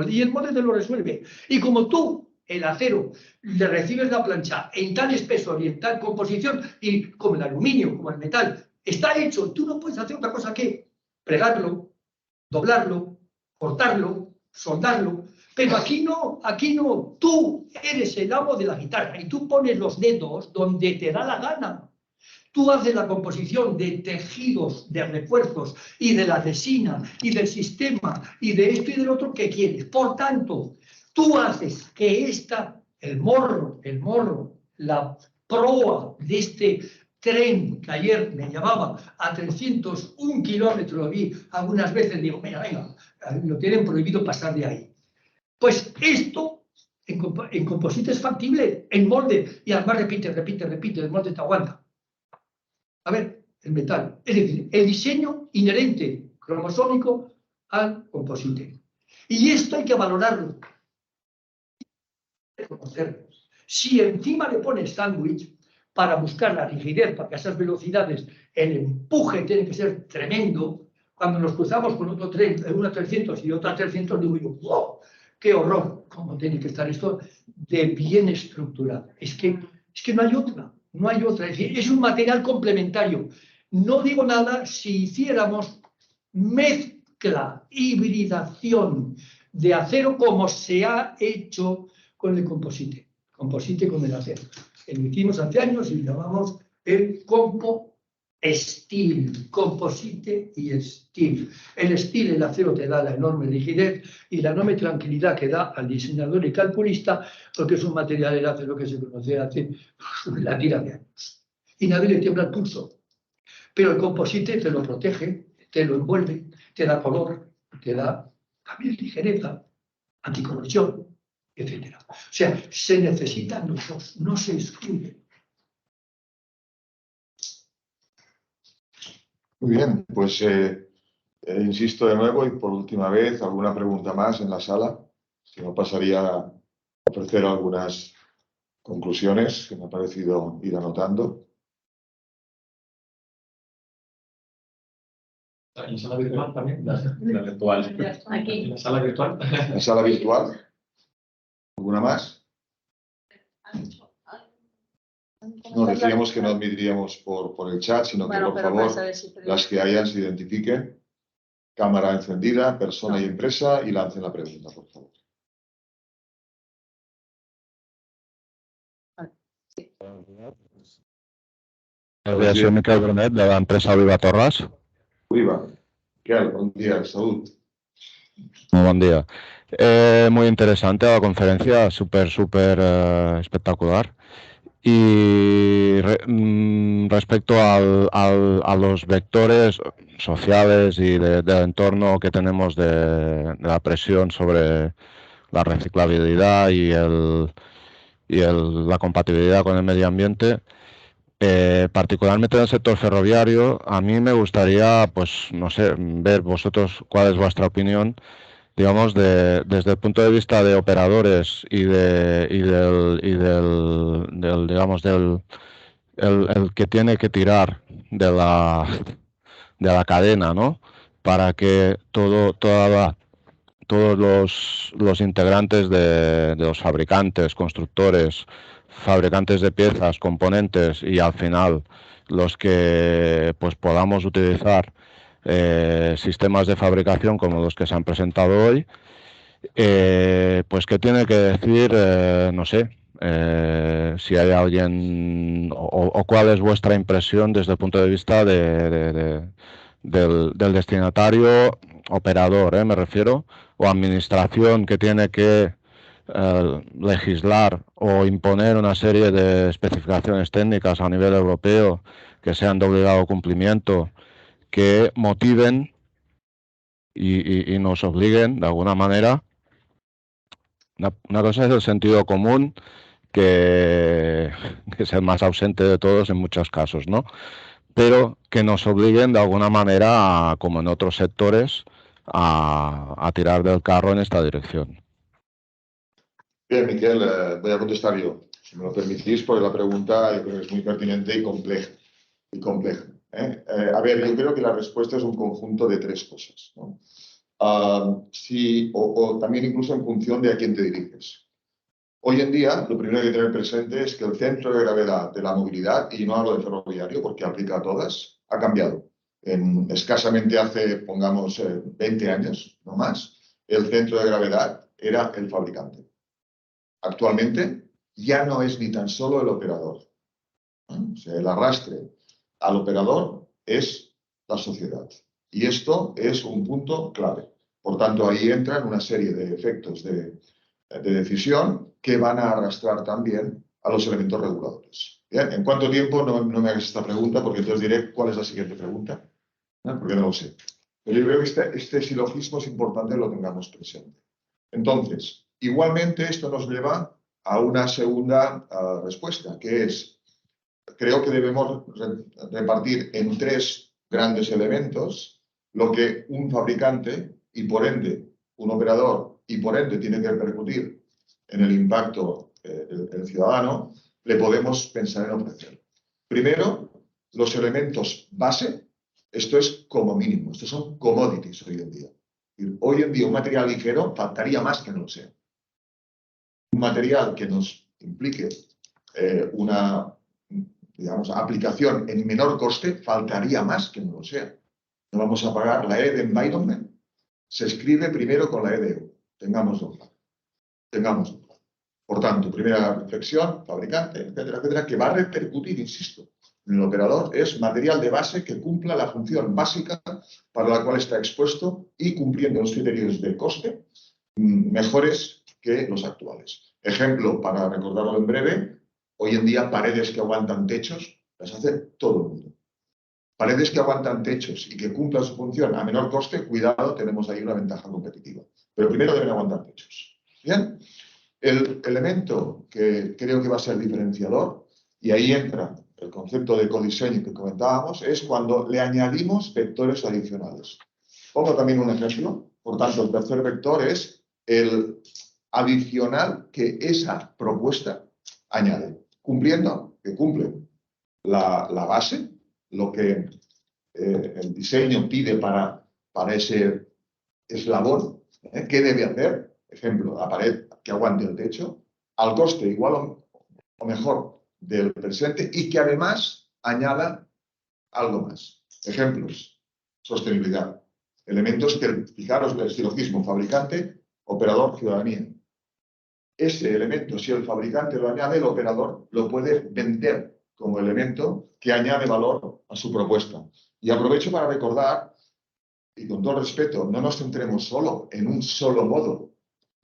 Y el molde te lo resuelve. Y como tú, el acero, le recibes la plancha en tal espesor y en tal composición, y como el aluminio, como el metal, está hecho, tú no puedes hacer otra cosa que pregarlo, doblarlo, cortarlo, soldarlo. Pero aquí no. Tú eres el amo de la guitarra y tú pones los dedos donde te da la gana. Tú haces la composición de tejidos, de refuerzos y de la resina y del sistema y de esto y del otro que quieres. Por tanto, tú haces que el morro, la proa de este tren que ayer me llevaba a 301 kilómetros, lo vi algunas veces, digo, venga, lo tienen prohibido pasar de ahí. Pues esto en composite es factible, en molde, y además repite, el molde te aguanta. A ver, el metal. Es decir, el diseño inherente cromosómico al composite. Y esto hay que valorarlo. Reconocerlo. Si encima le pones sándwich para buscar la rigidez, para que a esas velocidades el empuje tiene que ser tremendo, cuando nos cruzamos con otro tren, una 300 y otra 300, digo yo, ¡wow! ¡Qué horror! ¿Cómo tiene que estar esto de bien estructurado? Es que no hay otra. no hay otra. Es decir, es un material complementario. No digo nada si hiciéramos mezcla, hibridación de acero como se ha hecho con el composite con el acero. Lo hicimos hace años y llamamos el steel, composite y steel. El steel, el acero, te da la enorme rigidez y la enorme tranquilidad que da al diseñador y calculista, porque es un material, el acero, que se conoce hace la tira de años. Y nadie le tiembla el pulso. Pero el composite te lo protege, te lo envuelve, te da color, te da también ligereza, anticorrosión, etc. O sea, se necesitan los dos, no se excluyen. Muy bien, pues insisto de nuevo y por última vez, alguna pregunta más en la sala. Si no, pasaría a ofrecer algunas conclusiones que me ha parecido ir anotando. ¿En la sala virtual también? La virtual. Aquí. ¿En la sala virtual? ¿La sala virtual? ¿Alguna más? No, decíamos que no admitiríamos por el chat, sino que por favor las que hayan se identifiquen. Cámara encendida, persona y empresa, y lancen la pregunta, por favor. Soy Miquel Brunet, de la empresa Oliva Torras. Oliva, Miquel, buen día, salud. Muy buen día. Muy interesante la conferencia, súper espectacular. Y respecto a los vectores sociales y del entorno que tenemos de la presión sobre la reciclabilidad y la compatibilidad con el medio ambiente, particularmente en el sector ferroviario, a mí me gustaría, pues, no sé, ver vosotros cuál es vuestra opinión, digamos, desde el punto de vista de operadores y digamos, el que tiene que tirar de la cadena, ¿no? Para que todos los integrantes de los fabricantes, constructores, fabricantes de piezas, componentes y al final los que pues podamos utilizar sistemas de fabricación como los que se han presentado hoy, pues qué tiene que decir, no sé, si hay alguien o cuál es vuestra impresión desde el punto de vista del destinatario operador, me refiero, o administración que tiene que legislar o imponer una serie de especificaciones técnicas a nivel europeo que sean de obligado cumplimiento, que motiven y nos obliguen de alguna manera. Una cosa es el sentido común, que es el más ausente de todos en muchos casos, ¿no? Pero que nos obliguen de alguna manera, como en otros sectores, a tirar del carro en esta dirección. Bien, Miquel, voy a contestar yo, si me lo permitís, porque la pregunta yo creo que es muy pertinente y compleja. A ver, yo creo que la respuesta es un conjunto de tres cosas, ¿no? O también incluso en función de a quién te diriges. Hoy en día, lo primero que hay que tener presente es que el centro de gravedad de la movilidad, y no hablo de ferroviario porque aplica a todas, ha cambiado. Escasamente hace, pongamos, 20 años, no más, el centro de gravedad era el fabricante. Actualmente ya no es ni tan solo el operador. O sea, el arrastre al operador es la sociedad. Y esto es un punto clave. Por tanto, ahí entran una serie de efectos de decisión que van a arrastrar también a los elementos reguladores. Bien, ¿en cuánto tiempo? No me hagas esta pregunta, porque entonces diré cuál es la siguiente pregunta, porque no lo sé. Pero yo creo que este silogismo es importante que lo tengamos presente. Entonces, igualmente esto nos lleva a una segunda respuesta, que es, creo que debemos repartir en tres grandes elementos lo que un fabricante y por ende un operador y por ende tiene que repercutir en el impacto del ciudadano, le podemos pensar en ofrecer. Primero, los elementos base, esto es como mínimo, estos son commodities hoy en día. Hoy en día un material ligero faltaría más que no lo sea. Un material que nos implique una digamos, aplicación en menor coste, faltaría más que no lo sea. No vamos a pagar la E de environment. Se escribe primero con la E de EU. Tengámoslo claro. Tengámoslo claro. Por tanto, primera reflexión, fabricante, etcétera, etcétera, que va a repercutir, insisto, en el operador, es material de base que cumpla la función básica para la cual está expuesto y cumpliendo los criterios de coste mejores que los actuales. Ejemplo, para recordarlo en breve, hoy en día paredes que aguantan techos las hace todo el mundo. Paredes que aguantan techos y que cumplan su función a menor coste, cuidado, tenemos ahí una ventaja competitiva. Pero primero deben aguantar techos. Bien, el elemento que creo que va a ser diferenciador, y ahí entra el concepto de codiseño que comentábamos, es cuando le añadimos vectores adicionales. Pongo también un ejemplo. Por tanto, el tercer vector es el adicional que esa propuesta añade, cumpliendo, que cumple la base, lo que el diseño pide para ese eslabón. ¿Qué debe hacer? Ejemplo, la pared que aguante el techo, al coste igual o mejor del presente y que además añada algo más. Ejemplos, sostenibilidad. Elementos que, fijaros, el silogismo, fabricante, operador, ciudadanía. Ese elemento, si el fabricante lo añade, el operador lo puede vender como elemento que añade valor a su propuesta. Y aprovecho para recordar, y con todo respeto, no nos centremos solo en un solo modo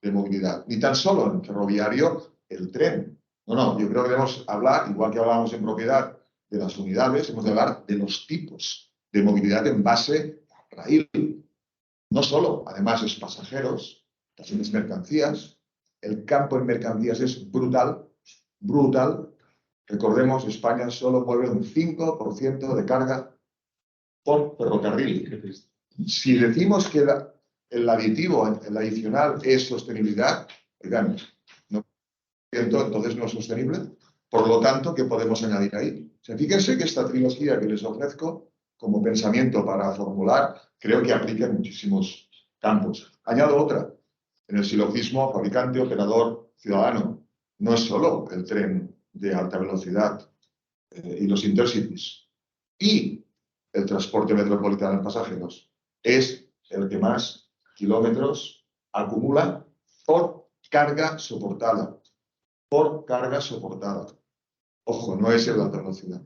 de movilidad, ni tan solo en ferroviario, el tren. No, yo creo que debemos hablar, igual que hablábamos en propiedad de las unidades, hemos de hablar de los tipos de movilidad en base a raíl. No solo, además, es pasajeros, también es mercancías. El campo en mercancías es brutal, brutal. Recordemos, España solo mueve un 5% de carga por ferrocarril. Si decimos que el aditivo, el adicional, es sostenibilidad, oigan, entonces no es sostenible. Por lo tanto, ¿qué podemos añadir ahí? O sea, fíjense que esta trilogía que les ofrezco como pensamiento para formular, creo que aplica en muchísimos campos. Añado otra. En el silogismo, fabricante, operador, ciudadano. No es solo el tren de alta velocidad y los intercities. Y el transporte metropolitano de pasajeros. Es el que más kilómetros acumula por carga soportada. Por carga soportada. Ojo, no es el de alta velocidad.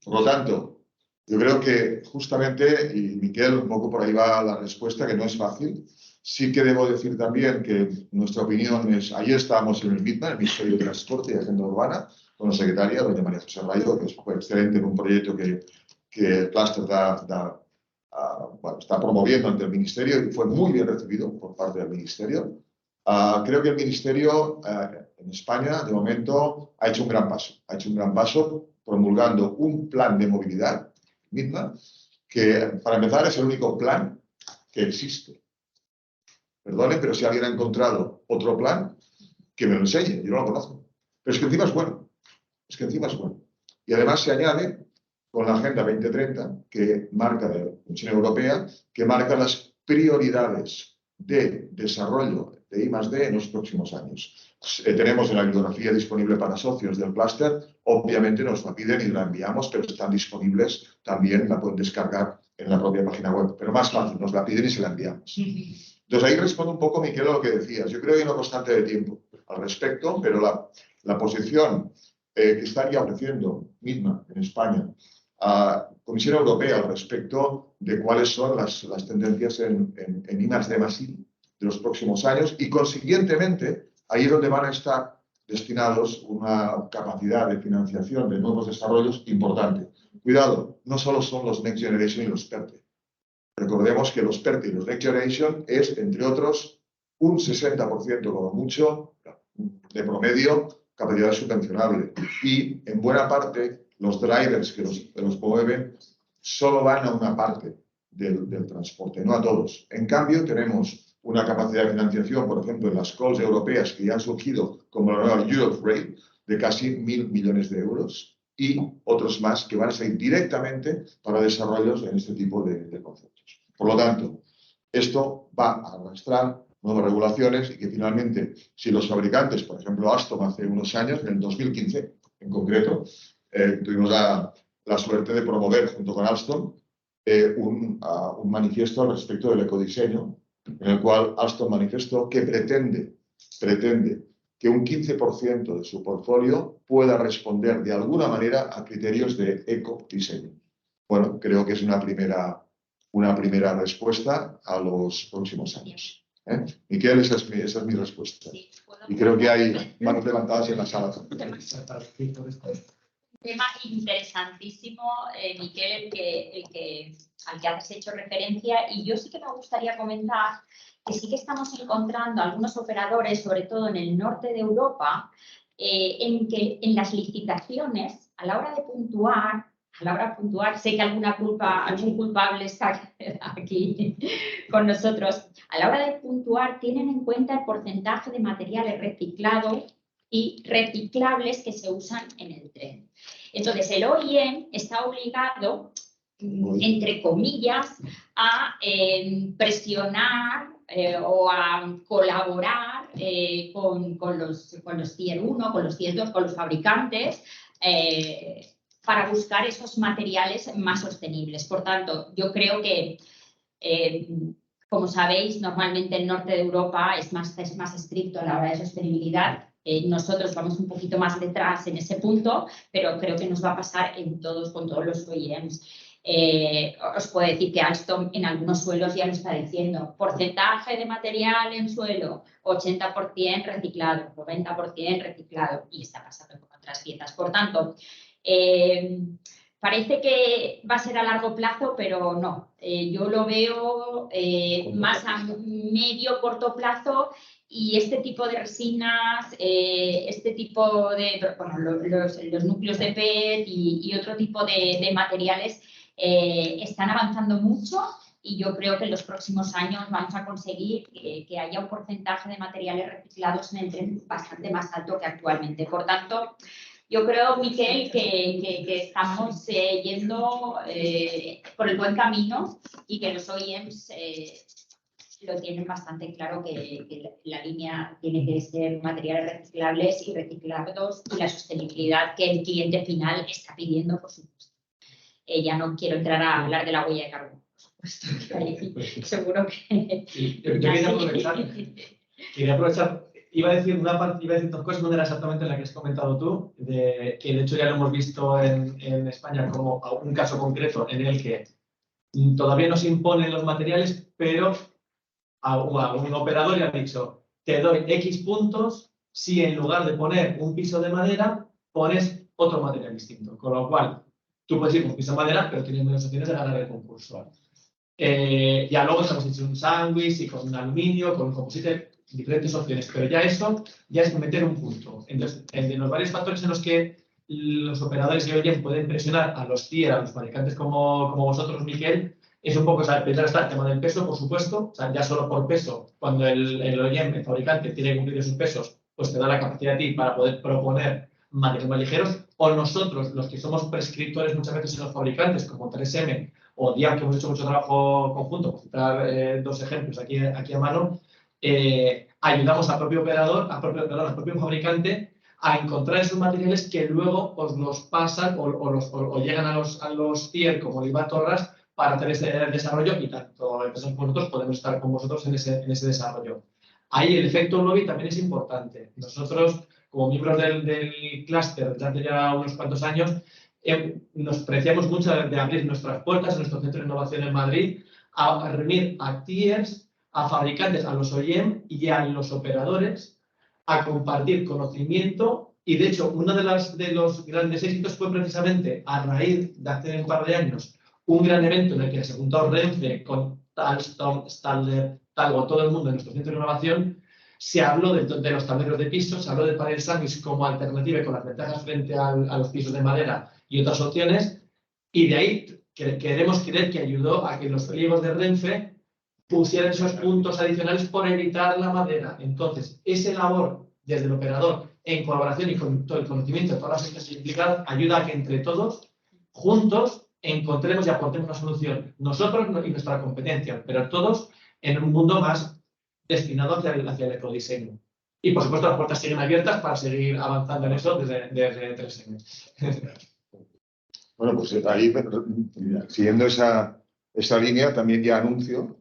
Por lo tanto, yo creo que justamente, y Miquel, un poco por ahí va la respuesta, que no es fácil. Sí que debo decir también que nuestra opinión es, ayer estábamos en el MITMA, el Ministerio de Transporte y Agenda Urbana, con la secretaria, doña María José Rayo, que fue excelente en un proyecto que el clúster está promoviendo ante el Ministerio y fue muy bien recibido por parte del Ministerio. Creo que el Ministerio en España, de momento, ha hecho un gran paso. Ha hecho un gran paso promulgando un plan de movilidad, MITMA, que para empezar es el único plan que existe. Perdone, pero si alguien ha encontrado otro plan, que me lo enseñe, yo no lo conozco. Pero es que encima es bueno. Es que encima es bueno. Y además se añade con la Agenda 2030, que marca de la Comisión Europea, que marca las prioridades de desarrollo de I+D en los próximos años. Tenemos la bibliografía disponible para socios del clúster, obviamente nos la piden y la enviamos, pero están disponibles también, la pueden descargar en la propia página web. Pero más fácil, nos la piden y se la enviamos. Entonces ahí respondo un poco, Miquel, a lo que decías. Yo creo que hay una constante de tiempo al respecto, pero la posición que estaría ofreciendo MITMA en España a Comisión Europea al respecto de cuáles son las tendencias en I+D más I de los próximos años y, consiguientemente, ahí es donde van a estar destinados una capacidad de financiación de nuevos desarrollos importante. Cuidado, no solo son los Next Generation y los PERTE. Recordemos que los PERTE y los Next Generation es, entre otros, un 60% como mucho de promedio capacidad subvencionable. Y, en buena parte, los drivers que los mueven solo van a una parte del transporte, no a todos. En cambio, tenemos una capacidad de financiación, por ejemplo, en las calls europeas que ya han surgido, como la nueva Europe Rail, de casi 1.000 millones de euros, y otros más que van a salir directamente para desarrollos en este tipo de conceptos. Por lo tanto, esto va a arrastrar nuevas regulaciones y que finalmente, si los fabricantes, por ejemplo, Alstom hace unos años, en el 2015 en concreto, tuvimos la suerte de promover junto con Alstom un manifiesto al respecto del ecodiseño, en el cual Alstom manifestó que pretende que un 15% de su portfolio pueda responder de alguna manera a criterios de ecodiseño. Bueno, creo que es una primera respuesta a los próximos años. Miquel, esa es mi respuesta. Y creo que hay manos levantadas en la sala. Un tema interesantísimo, Miquel, al que has hecho referencia, y yo sí que me gustaría comentar que sí que estamos encontrando algunos operadores, sobre todo en el norte de Europa, en que en las licitaciones, a la hora de puntuar, sé que algún culpable está aquí con nosotros, a la hora de puntuar tienen en cuenta el porcentaje de materiales reciclados y reciclables que se usan en el tren. Entonces, el OEM está obligado, entre comillas, a presionar o a colaborar con los Tier 1, con los Tier 2, con los fabricantes, para buscar esos materiales más sostenibles. Por tanto, yo creo que, como sabéis, normalmente el norte de Europa es más estricto a la hora de sostenibilidad. Nosotros vamos un poquito más detrás en ese punto, pero creo que nos va a pasar con todos los OEMs. Os puedo decir que Alstom en algunos suelos ya lo está diciendo. Porcentaje de material en suelo, 80% reciclado, 90% reciclado, y está pasando con otras piezas. Por tanto, parece que va a ser a largo plazo, pero no. Yo lo veo más a medio, corto plazo, y este tipo de resinas, este tipo de, bueno, los núcleos de PET y otro tipo de materiales están avanzando mucho, y yo creo que en los próximos años vamos a conseguir que haya un porcentaje de materiales reciclados en el tren bastante más alto que actualmente. Por tanto, yo creo, Miquel, que estamos yendo por el buen camino, y que los OEMs lo tienen bastante claro, que la línea tiene que ser materiales reciclables y reciclados, y la sostenibilidad que el cliente final está pidiendo, por supuesto. Ya no quiero entrar a hablar de la huella de carbono, por supuesto. Seguro que... Sí, yo quería aprovechar. Iba a decir dos cosas. Una era exactamente la que has comentado tú, que de hecho ya lo hemos visto en España como un caso concreto en el que todavía no se imponen los materiales, pero a un operador le ha dicho: te doy X puntos si en lugar de poner un piso de madera pones otro material distinto. Con lo cual, tú puedes ir con piso de madera, pero tienes menos opciones de ganar el concurso. Ya luego hemos hecho un sándwich y con aluminio, con composite, diferentes opciones, pero ya eso ya es meter un punto. Entonces, de los varios factores en los que los operadores de OEM pueden presionar a los tier, a los fabricantes como vosotros, Miquel, es un poco, primero está el tema del peso, por supuesto, o sea, ya solo por peso, cuando el OEM, el fabricante, tiene que cumplir esos pesos, pues te da la capacidad a ti para poder proponer materiales más ligeros, o nosotros, los que somos prescriptores muchas veces en los fabricantes, como 3M o DIAP, que hemos hecho mucho trabajo conjunto, por citar dos ejemplos aquí a mano, ayudamos al propio operador, al propio fabricante, a encontrar esos materiales que luego os los pasan o llegan a los tier como Torras para hacer ese desarrollo, y tanto empresas como nosotros podemos estar con vosotros en ese desarrollo. Ahí el efecto lobby también es importante. Nosotros, como miembros del clúster desde hace ya unos cuantos años, nos preciamos mucho de abrir nuestras puertas en nuestro centro de innovación en Madrid, a reunir a tiers, a fabricantes, a los OEM y a los operadores, a compartir conocimiento. Y de hecho, uno de los grandes éxitos fue precisamente a raíz de hace un par de años un gran evento en el que se juntó Renfe con Alstom, Stadler, Talgo, todo el mundo en nuestro centro de innovación. Se habló de los tableros de pisos, se habló del panel sándwich como alternativa y con las ventajas frente a los pisos de madera y otras opciones, y de ahí queremos creer que ayudó a que los pliegos de Renfe pusieran esos puntos adicionales por evitar la madera. Entonces, esa labor desde el operador, en colaboración y con todo el conocimiento de todas las empresas implicadas, ayuda a que entre todos, juntos, encontremos y aportemos una solución. Nosotros y nuestra competencia, pero todos en un mundo más destinado hacia el ecodiseño. Y, por supuesto, las puertas siguen abiertas para seguir avanzando en eso desde 3M. Bueno, pues ahí, siguiendo esa línea, también ya anuncio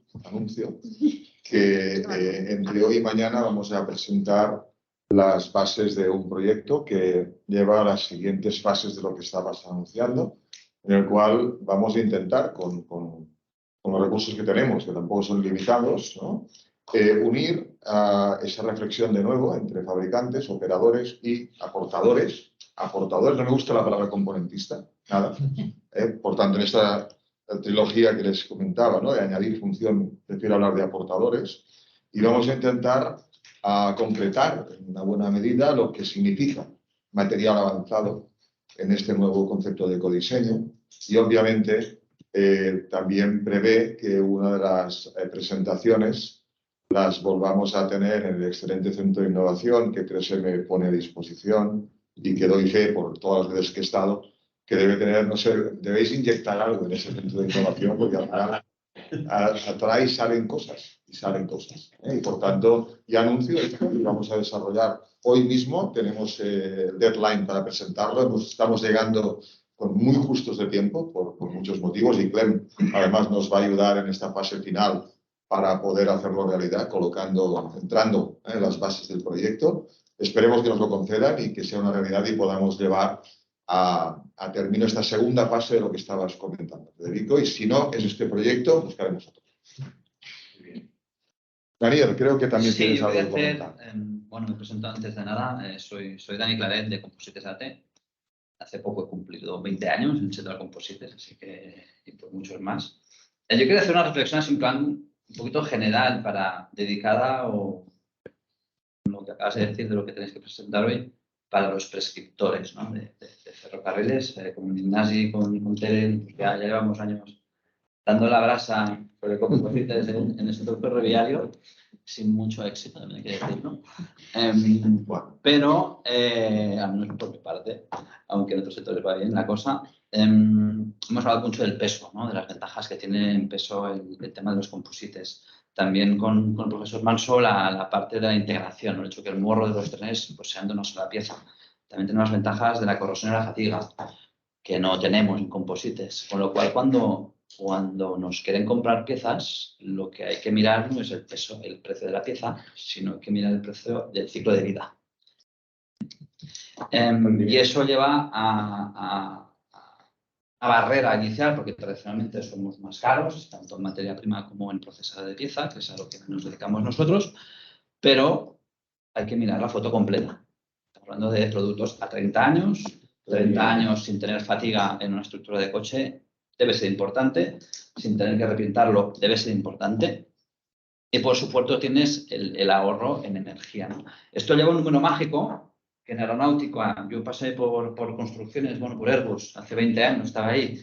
que entre hoy y mañana vamos a presentar las bases de un proyecto que lleva a las siguientes fases de lo que estabas anunciando, en el cual vamos a intentar, con los recursos que tenemos, que tampoco son limitados, ¿no? Unir esa reflexión de nuevo entre fabricantes, operadores y aportadores. Aportadores, no me gusta la palabra componentista, nada. Por tanto, en esta trilogía que les comentaba, ¿no?, de añadir función, prefiero hablar de aportadores, y vamos a intentar concretar en una buena medida lo que significa material avanzado en este nuevo concepto de ecodiseño, y obviamente también prevé que una de las presentaciones las volvamos a tener en el excelente centro de innovación que 3M pone a disposición y que doy fe por todas las veces que he estado, que debe tener, no sé, debéis inyectar algo en ese centro de innovación, porque al final atrae y salen cosas, Y por tanto, ya anuncio esto y vamos a desarrollar. Hoy mismo tenemos deadline para presentarlo, estamos llegando con muy justos de tiempo por muchos motivos, y Clem además nos va a ayudar en esta fase final para poder hacerlo realidad, entrando en las bases del proyecto. Esperemos que nos lo concedan y que sea una realidad y podamos llevar a término esta segunda fase de lo que estabas comentando, Federico, y si no es este proyecto, buscaremos otro. Muy bien. Daniel, creo que también tienes algo que comentar. Bueno, me presento antes de nada, soy Dani Claret de Composites AT. Hace poco he cumplido 20 años en el sector de composites, así que y por muchos más. Yo quería hacer una reflexión así en plan un poquito general, dedicada o lo que acabas de decir de lo que tenéis que presentar hoy, para los prescriptores, ¿no?, de ferrocarriles, con Ignasi, con Tere, pues ya llevamos años dando la brasa sobre composites en el sector ferroviario, sin mucho éxito, también hay que decirlo. Pero, al menos por mi parte, aunque en otros sectores va bien la cosa, hemos hablado mucho del peso, ¿no?, de las ventajas que tiene en peso el tema de los composites. También con el profesor Manso la parte de la integración, el hecho que el morro de los trenes pues, sean de una sola pieza. También tenemos las ventajas de la corrosión y la fatiga, que no tenemos en composites. Con lo cual, cuando nos quieren comprar piezas, lo que hay que mirar no es el peso, el precio de la pieza, sino hay que mirar el precio del ciclo de vida. Y eso lleva a barrera inicial, porque tradicionalmente somos más caros, tanto en materia prima como en procesado de pieza, que es a lo que nos dedicamos nosotros, pero hay que mirar la foto completa. Estamos hablando de productos a 30 años sin tener fatiga en una estructura de coche, debe ser importante, sin tener que repintarlo, debe ser importante. Y por supuesto tienes el ahorro en energía, ¿no? Esto lleva un número mágico, que en aeronáutica yo pasé por construcciones, bueno, por Airbus, hace 20 años estaba ahí,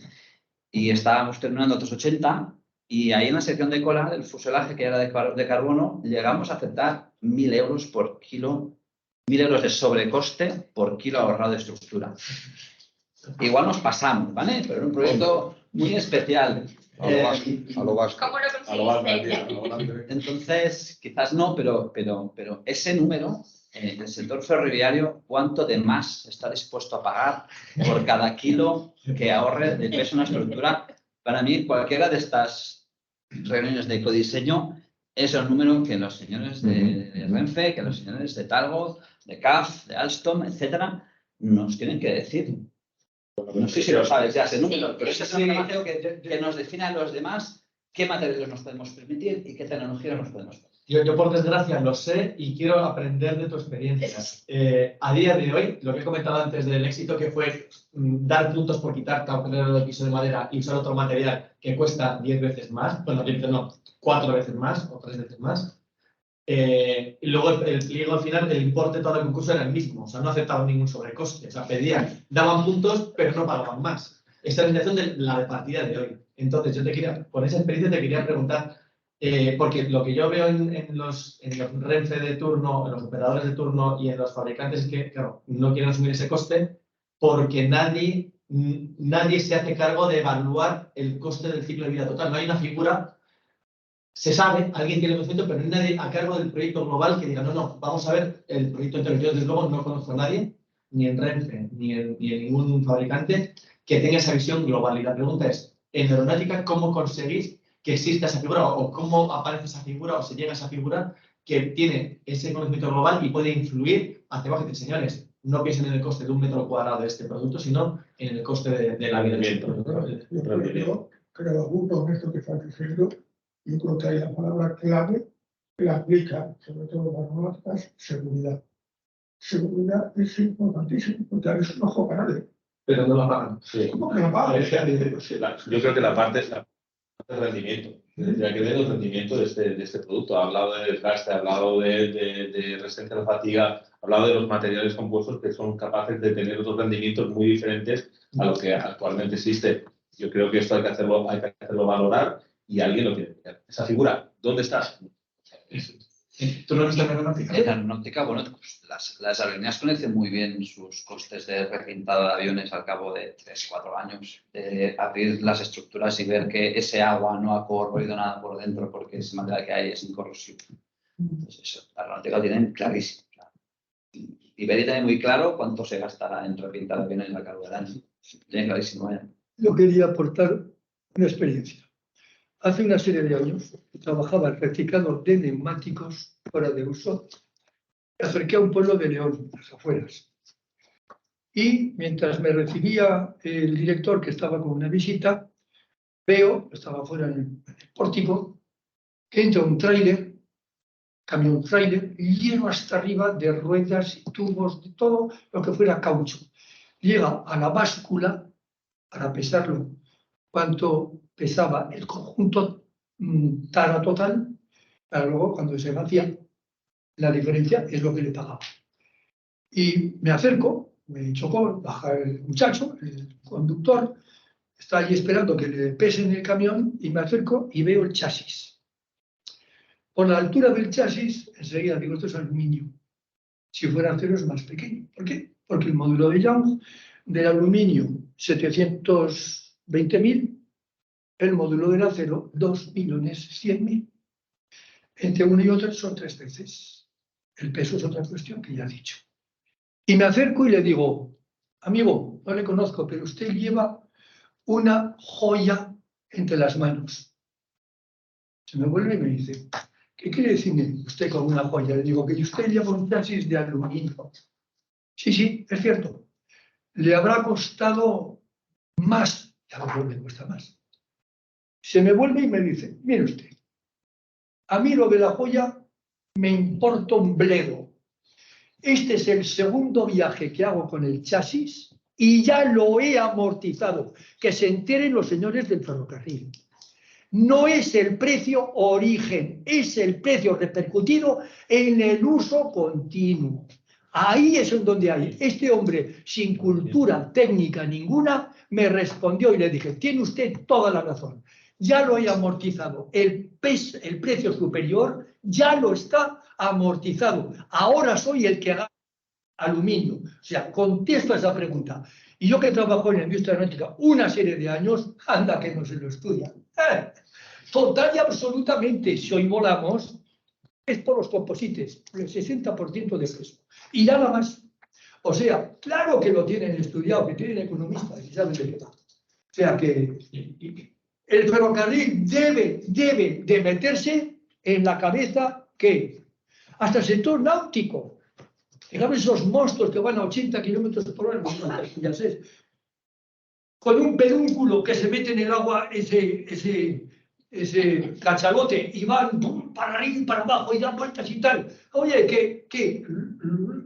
y estábamos terminando otros 80, y ahí en la sección de cola del fuselaje, que era de carbono, llegamos a aceptar 1.000 euros por kilo, 1.000 euros de sobrecoste por kilo ahorrado de estructura. Igual nos pasamos, ¿vale? Pero era un proyecto muy especial. A lo vasco. ¿Cómo lo conseguiste? Entonces, quizás no, pero ese número, el sector ferroviario, ¿cuánto de más está dispuesto a pagar por cada kilo que ahorre de peso en una estructura? Para mí, cualquiera de estas reuniones de ecodiseño es el número que los señores de Renfe, que los señores de Talbot, de CAF, de Alstom, etcétera, nos tienen que decir. No sé si lo sabes ya ese número, pero ese es un número que nos define a los demás qué materiales nos podemos permitir y qué tecnologías nos podemos permitir. Yo, por desgracia, lo sé y quiero aprender de tu experiencia. A día de hoy, lo que he comentado antes del éxito que fue dar puntos por quitar tablero de piso de madera y usar otro material que cuesta 10 veces más, bueno, 4 veces más o 3 veces más. Y luego el pliego al final, el importe todo el concurso era el mismo, o sea, no aceptaban ningún sobrecoste, o sea, daban puntos, pero no pagaban más. Esta es la situación de la de partida de hoy. Entonces, con esa experiencia te quería preguntar, porque lo que yo veo en los Renfe de turno, en los operadores de turno y en los fabricantes es que, claro, no quieren asumir ese coste porque nadie se hace cargo de evaluar el coste del ciclo de vida total. No hay una figura. Se sabe, alguien tiene el concepto, pero no hay nadie a cargo del proyecto global que diga, no, vamos a ver el proyecto interior. Desde luego no conozco a nadie, ni en Renfe, ni en ningún fabricante, que tenga esa visión global. Y la pregunta es, en aeronáutica, ¿cómo conseguís que exista esa figura o cómo aparece esa figura o se llega a esa figura que tiene ese conocimiento global y puede influir hacia abajo? Señores, no piensen en el coste de un metro cuadrado de este producto, sino en el coste de la vida del sector. Yo creo, junto con esto que está diciendo, yo creo que hay la palabra clave que la aplica, sobre todo en las aeronáuticas, seguridad. Seguridad es importantísimo, porque a veces no juega nadie. Pero no la pagan. Sí. ¿Cómo que no pagan? Yo creo que la parte es el rendimiento. Tendría que ver el rendimiento de este producto. Ha hablado de desgaste, ha hablado de resistencia a la fatiga, ha hablado de los materiales compuestos que son capaces de tener otros rendimientos muy diferentes a lo que actualmente existe. Yo creo que esto hay que hacerlo valorar y alguien lo tiene que hacer. Esa figura, ¿dónde está? ¿Tú no viste en aeronáutica? En aeronáutica, bueno, pues las aerolíneas conocen muy bien sus costes de repintado de aviones al cabo de 3-4 años, de abrir las estructuras y ver que ese agua no ha corroído nada por dentro porque ese material que hay es incorrosivo. Entonces, eso, la aeronáutica lo tienen clarísimo. Iberia tiene muy claro cuánto se gastará en repintar aviones en la carga del año. Tiene clarísimo. Yo quería aportar una experiencia. Hace una serie de años trabajaba en reciclado de neumáticos fuera de uso. Me acerqué a un pueblo de León, a las afueras. Y mientras me recibía el director, que estaba con una visita, veo, estaba fuera en el pórtico, que entra un tráiler, camión tráiler, lleno hasta arriba de ruedas y tubos, de todo lo que fuera caucho. Llega a la báscula para pesarlo, cuánto pesaba el conjunto tara total, para luego cuando se vacía, la diferencia es lo que le pagaba. Y me acerco, me chocó, baja el muchacho, el conductor, está allí esperando que le pesen el camión y me acerco y veo el chasis. Por la altura del chasis, enseguida digo, esto es aluminio. Si fuera acero es más pequeño. ¿Por qué? Porque el módulo de Young del aluminio 720.000, el módulo del acero 2.100.000. Entre uno y otro son 3 veces. El peso es otra cuestión que ya he dicho. Y me acerco y le digo, amigo, no le conozco, pero usted lleva una joya entre las manos. Se me vuelve y me dice, ¿qué quiere decirme usted con una joya? Le digo, que usted lleva un chasis de aluminio. Sí, sí, es cierto. Le habrá costado más. Ya lo le cuesta más. Se me vuelve y me dice, mire usted, a mí lo de la joya me importa un bledo. Este es el segundo viaje que hago con el chasis y ya lo he amortizado. Que se enteren los señores del ferrocarril. No es el precio origen, es el precio repercutido en el uso continuo. Ahí es en donde hay. Este hombre, sin cultura técnica ninguna, me respondió y le dije, tiene usted toda la razón. Ya lo he amortizado. El precio superior ya lo está amortizado. Ahora soy el que gana aluminio. O sea, contesto a esa pregunta. Y yo que trabajo en la industria aeronáutica una serie de años, anda que no se lo estudia. Total y absolutamente, si hoy volamos, es por los composites, por el 60% de peso. Y nada más. O sea, claro que lo tienen estudiado, que tienen economistas y saben de qué va. O sea que el ferrocarril debe de meterse en la cabeza que hasta el sector náutico, digamos esos monstruos que van a 80 kilómetros por hora, ya sé, con un pedúnculo que se mete en el agua, ese cachalote, y van para arriba y para abajo y dan vueltas y tal. Oye, ¿qué?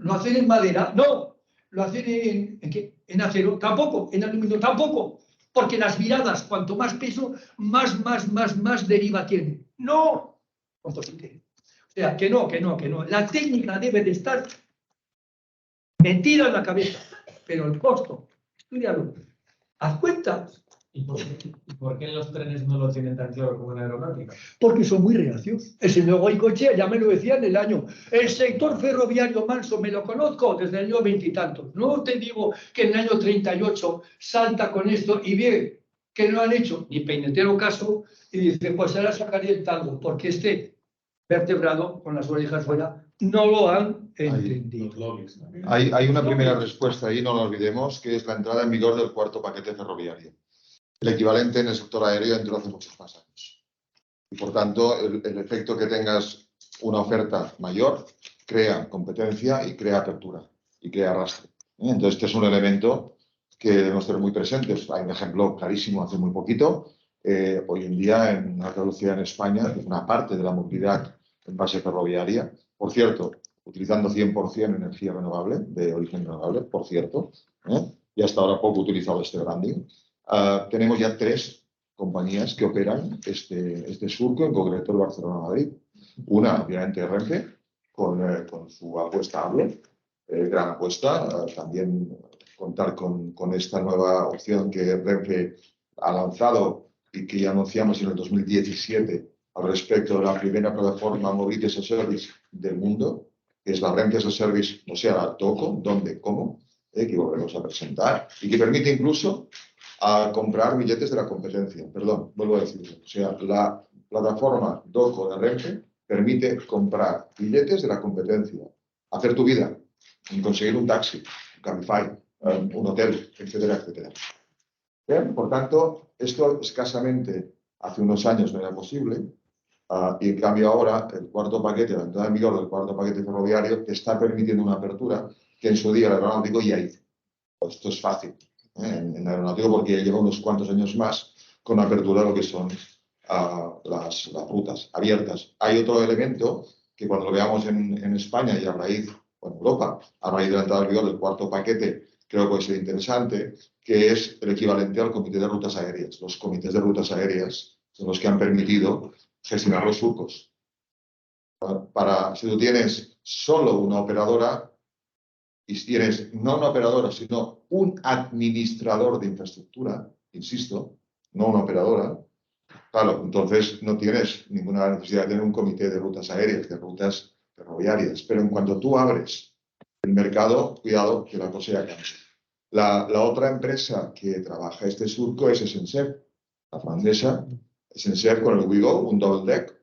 ¿Lo hacen en madera? No. ¿Lo hacen en acero? Tampoco. ¿En aluminio? Tampoco. Porque las viradas, cuanto más peso, más deriva tienen. No. Composite. O sea, que no. La técnica debe de estar metida en la cabeza. Pero el costo, estudialo. Haz cuenta. ¿Y por qué en los trenes no lo tienen tan claro como en aeronáutica? Porque son muy reacios. El señor Goicoechea ya me lo decía en el año. El sector ferroviario manso me lo conozco desde el año 20 y tantos. No te digo que en el año 38 salta con esto y ve que no han hecho ni peinetero caso y dice, pues ahora sacaré el tango, porque vertebrado con las orejas fuera, no lo han entendido. Hay una primera respuesta ahí, no lo olvidemos, que es la entrada en vigor del cuarto paquete ferroviario. El equivalente en el sector aéreo entró hace muchos más años. Y por tanto, el efecto que tengas una oferta mayor crea competencia y crea apertura y crea arrastre. Entonces, este es un elemento que debemos tener muy presentes. Hay un ejemplo clarísimo hace muy poquito. Hoy en día, en alta velocidad en España, es una parte de la movilidad en base ferroviaria. Por cierto, utilizando 100% energía renovable, de origen renovable, por cierto. Y hasta ahora poco utilizado este branding. Tenemos ya 3 compañías que operan este surco, en concreto el Barcelona-Madrid. Una, obviamente, Renfe, con su apuesta AVE, gran apuesta. También contar con esta nueva opción que Renfe ha lanzado y que ya anunciamos en el 2017 al respecto de la primera plataforma Mobility as a Service del mundo, que es la Renfe as a Service, o sea, la TOCO, dónde, cómo, que volvemos a presentar, y que permite incluso a comprar billetes de la competencia. Perdón, vuelvo a decirlo. O sea, la plataforma DOCO de Renfe permite comprar billetes de la competencia, hacer tu vida, conseguir un taxi, un Cabify, un hotel, etcétera, etcétera. Bien, por tanto, esto escasamente hace unos años no era posible, y en cambio ahora el cuarto paquete, la entrada en vigor del cuarto paquete ferroviario, está permitiendo una apertura que en su día el aeronáutico ya hizo. Esto es fácil en aeronáutico porque ya lleva unos cuantos años más con apertura de lo que son las rutas abiertas. Hay otro elemento que cuando lo veamos en España y a raíz, o en Europa, a raíz de la entrada en vigor del cuarto paquete, creo que puede ser interesante, que es el equivalente al comité de rutas aéreas. Los comités de rutas aéreas son los que han permitido gestionar los surcos. Si tú tienes solo una operadora, y si tienes no una operadora, sino un administrador de infraestructura, insisto, no una operadora, claro, entonces no tienes ninguna necesidad de tener un comité de rutas aéreas, de rutas ferroviarias. Pero en cuanto tú abres el mercado, cuidado que la cosa ya cambia. La otra empresa que trabaja este surco es SNCF, la francesa, SNCF con el WeGo, un double deck,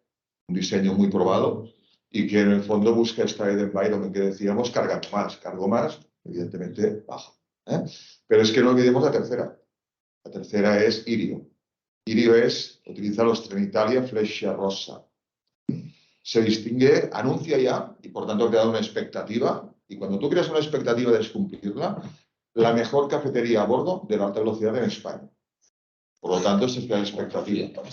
un diseño muy probado, y que en el fondo busca extraer del environment que decíamos, cargo más, evidentemente baja. Pero es que no olvidemos la tercera. La tercera es Irio. Irio utiliza los Trenitalia Freccia Rossa. Se distingue, anuncia ya, y por tanto ha creado una expectativa, y cuando tú creas una expectativa de cumplirla, la mejor cafetería a bordo de la alta velocidad en España. Por lo tanto, se crea expectativa.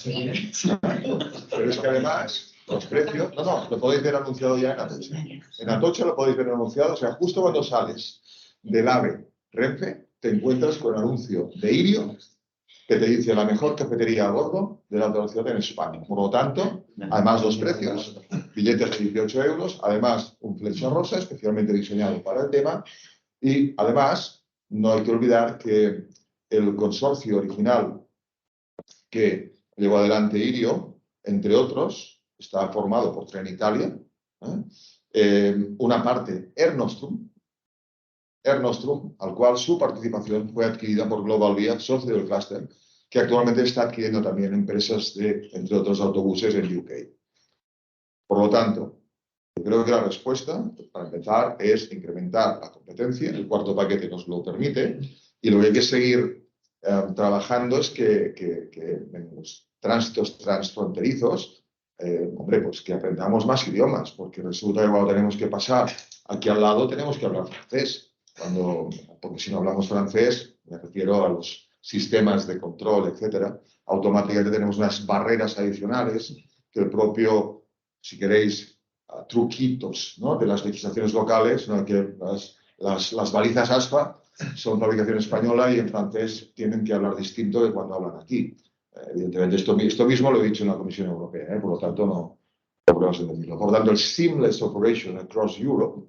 Pero es que además, los precios, lo podéis ver anunciado ya en Atocha. En Atocha lo podéis ver anunciado, o sea, justo cuando sales del AVE Renfe, te encuentras con el anuncio de Irio que te dice la mejor cafetería a bordo de la alta velocidad en España. Por lo tanto, además los precios, billetes de 18 euros, además un Fleccia Rossa especialmente diseñado para el tema, y además no hay que olvidar que el consorcio original que llevó adelante Irio, entre otros, está formado por Trenitalia, una parte Air Nostrum, al cual su participación fue adquirida por Global Via, socio del clúster, que actualmente está adquiriendo también empresas de, entre otros, autobuses en UK. Por lo tanto, yo creo que la respuesta, para empezar, es incrementar la competencia. El cuarto paquete nos lo permite. Y lo que hay que seguir trabajando es que en los tránsitos transfronterizos, pues que aprendamos más idiomas, porque resulta que cuando tenemos que pasar aquí al lado tenemos que hablar francés. Porque si no hablamos francés, me refiero a los sistemas de control, etcétera, automáticamente tenemos unas barreras adicionales que el propio, si queréis, truquitos, ¿no?, de las legislaciones locales, ¿no?, que las balizas ASPA son fabricación española y en francés tienen que hablar distinto de cuando hablan aquí. Evidentemente, esto mismo lo he dicho en la Comisión Europea, por lo tanto no podemos decirlo. Por lo tanto, el Seamless Operation Across Europe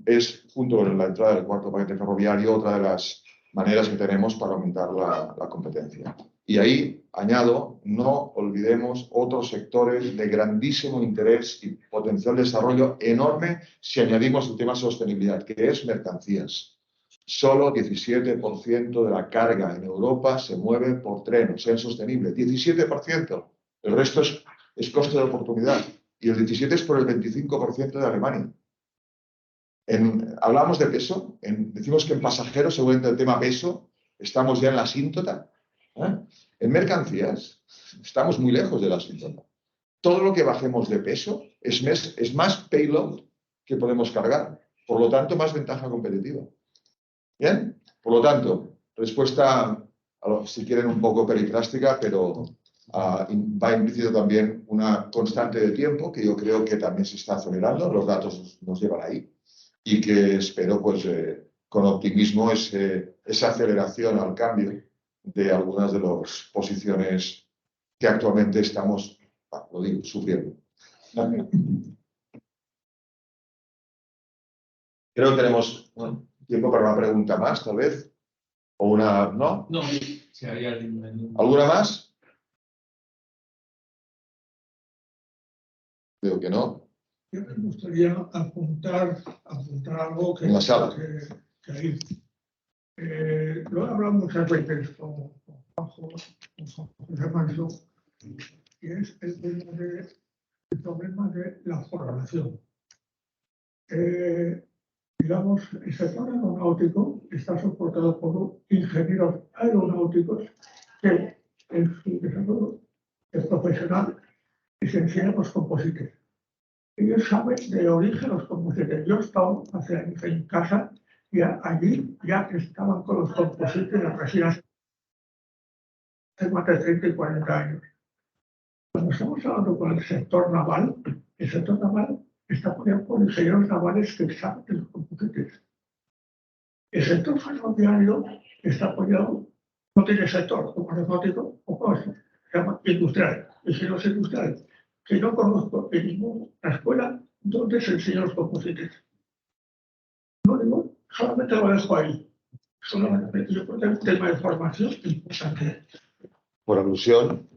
es, junto con la entrada del cuarto paquete ferroviario, otra de las maneras que tenemos para aumentar la competencia. Y ahí, añado, no olvidemos otros sectores de grandísimo interés y potencial desarrollo enorme si añadimos el tema sostenibilidad, que es mercancías. Solo 17% de la carga en Europa se mueve por tren, o sea, es sostenible. 17%. El resto es coste de oportunidad. y el 17 es por el 25% de Alemania. Hablamos de peso, decimos que en pasajeros, seguramente el tema peso, estamos ya en la asíntota. En mercancías, estamos muy lejos de la asíntota. Todo lo que bajemos de peso es más payload que podemos cargar. Por lo tanto, más ventaja competitiva. ¿Bien? Por lo tanto, respuesta, si quieren, un poco perifrástica, pero va implícito también una constante de tiempo, que yo creo que también se está acelerando, los datos nos llevan ahí, y que espero, pues, con optimismo, esa aceleración al cambio de algunas de las posiciones que actualmente estamos, lo digo, sufriendo. Creo que tenemos tiempo para una pregunta más, tal vez, o una, ¿no? No, si hay alguien. ¿Alguna más? Creo que no. Yo me gustaría apuntar algo que, En la sala. que hay. Lo he hablado muchas veces con Juanjo, con José Manso, y es el problema de la formación. Digamos, el sector aeronáutico está soportado por ingenieros aeronáuticos que en su desarrollo profesional les enseñan los composites. Ellos saben de origen los composites. Yo he estado hace años en casa y allí ya estaban con los composites de las resinas hace más de 30 y 40 años. Cuando estamos hablando con el sector naval está apoyado por ingenieros navales que saben de los composites. El sector ferroviario está apoyado, no tiene sector como aeronáutico o cosa, se llama industrial, ingenieros industriales, que no conozco en ninguna escuela donde se enseñan los composites. No digo, solamente lo dejo ahí. Solamente yo creo que es un tema de formación importante. Por alusión,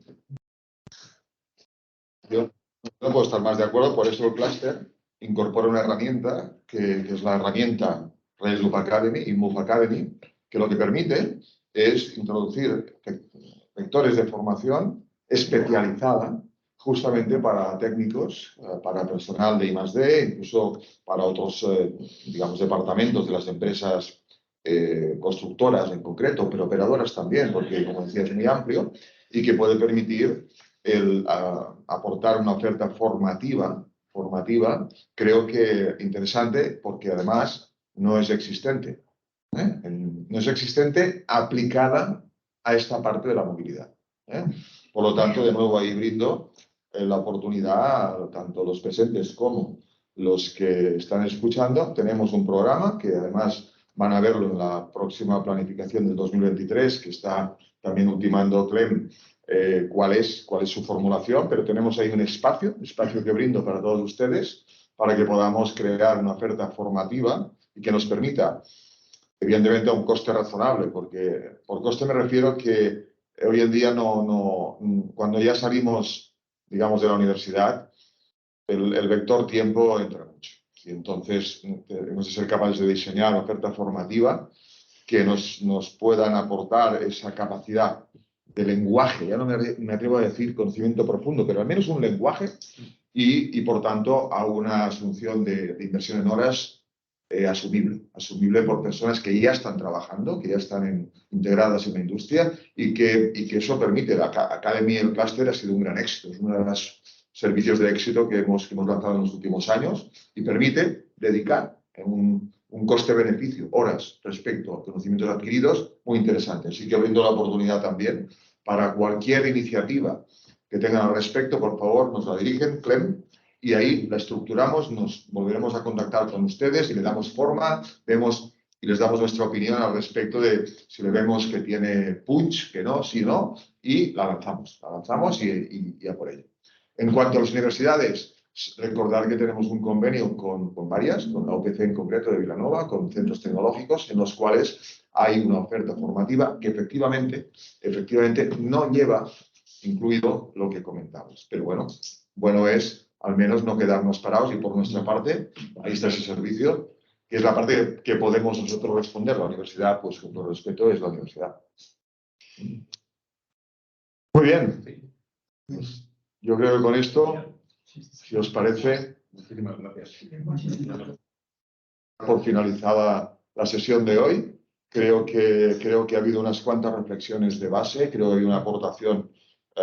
yo no puedo estar más de acuerdo, por eso el clúster incorpora una herramienta que es la herramienta Rails Loop Academy y Move Academy, que lo que permite es introducir vectores de formación especializada justamente para técnicos, para personal de I+D, incluso para otros, digamos, departamentos de las empresas constructoras en concreto, pero operadoras también, porque, como decía, es muy amplio y que puede permitir aportar una oferta formativa, creo que interesante, porque además no es existente. No es existente aplicada a esta parte de la movilidad. Por lo tanto, de nuevo, ahí brindo la oportunidad, tanto los presentes como los que están escuchando. Tenemos un programa que además van a verlo en la próxima planificación del 2023, que está también ultimando Clem cuál es su formulación, pero tenemos ahí un espacio que brindo para todos ustedes, para que podamos crear una oferta formativa y que nos permita, evidentemente, a un coste razonable, porque por coste me refiero que hoy en día cuando ya salimos, digamos, de la universidad, el vector tiempo entra mucho. Y entonces hemos de ser capaces de diseñar una oferta formativa que nos puedan aportar esa capacidad de lenguaje, ya no me atrevo a decir conocimiento profundo, pero al menos un lenguaje y por tanto, a una asunción de inversión en horas asumible por personas que ya están trabajando, que ya están integradas en la industria y que eso permite. La Academy, el clúster, ha sido un gran éxito, es uno de los servicios de éxito que hemos lanzado en los últimos años y permite dedicar un coste-beneficio, horas respecto a conocimientos adquiridos, muy interesante. Así que brindo la oportunidad también para cualquier iniciativa que tengan al respecto, por favor, nos la dirigen, Clem, y ahí la estructuramos, nos volveremos a contactar con ustedes y le damos forma, vemos y les damos nuestra opinión al respecto de si le vemos que tiene punch, que no, si no, y la lanzamos y a por ello. En cuanto a las universidades, recordar que tenemos un convenio con varias, con la UPC en concreto de Vilanova, con centros tecnológicos en los cuales hay una oferta formativa que efectivamente no lleva incluido lo que comentamos. Pero bueno es al menos no quedarnos parados y por nuestra parte, ahí está ese servicio, que es la parte que podemos nosotros responder. La universidad, pues con todo respeto, es la universidad. Muy bien. Pues, yo creo que con esto Si os parece, Muchísimas gracias. por finalizada la sesión de hoy. Creo que ha habido unas cuantas reflexiones de base, creo que hay una aportación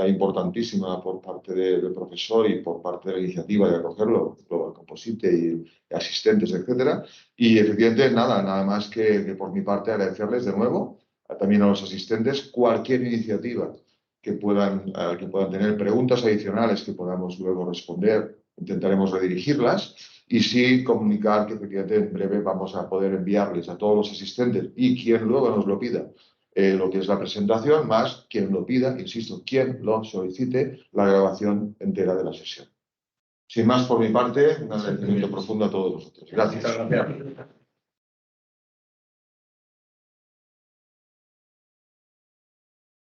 importantísima por parte del profesor y por parte de la iniciativa de acogerlo, Global Composite y asistentes, etcétera. Y efectivamente, nada más que por mi parte agradecerles de nuevo, también a los asistentes, cualquier iniciativa que puedan tener, preguntas adicionales que podamos luego responder, intentaremos redirigirlas. Y sí comunicar que efectivamente en breve vamos a poder enviarles a todos los asistentes y quien luego nos lo pida lo que es la presentación, más quien lo pida, insisto, quien lo solicite, la grabación entera de la sesión. Sin más por mi parte, un agradecimiento profundo a todos vosotros. Gracias. Muchas gracias.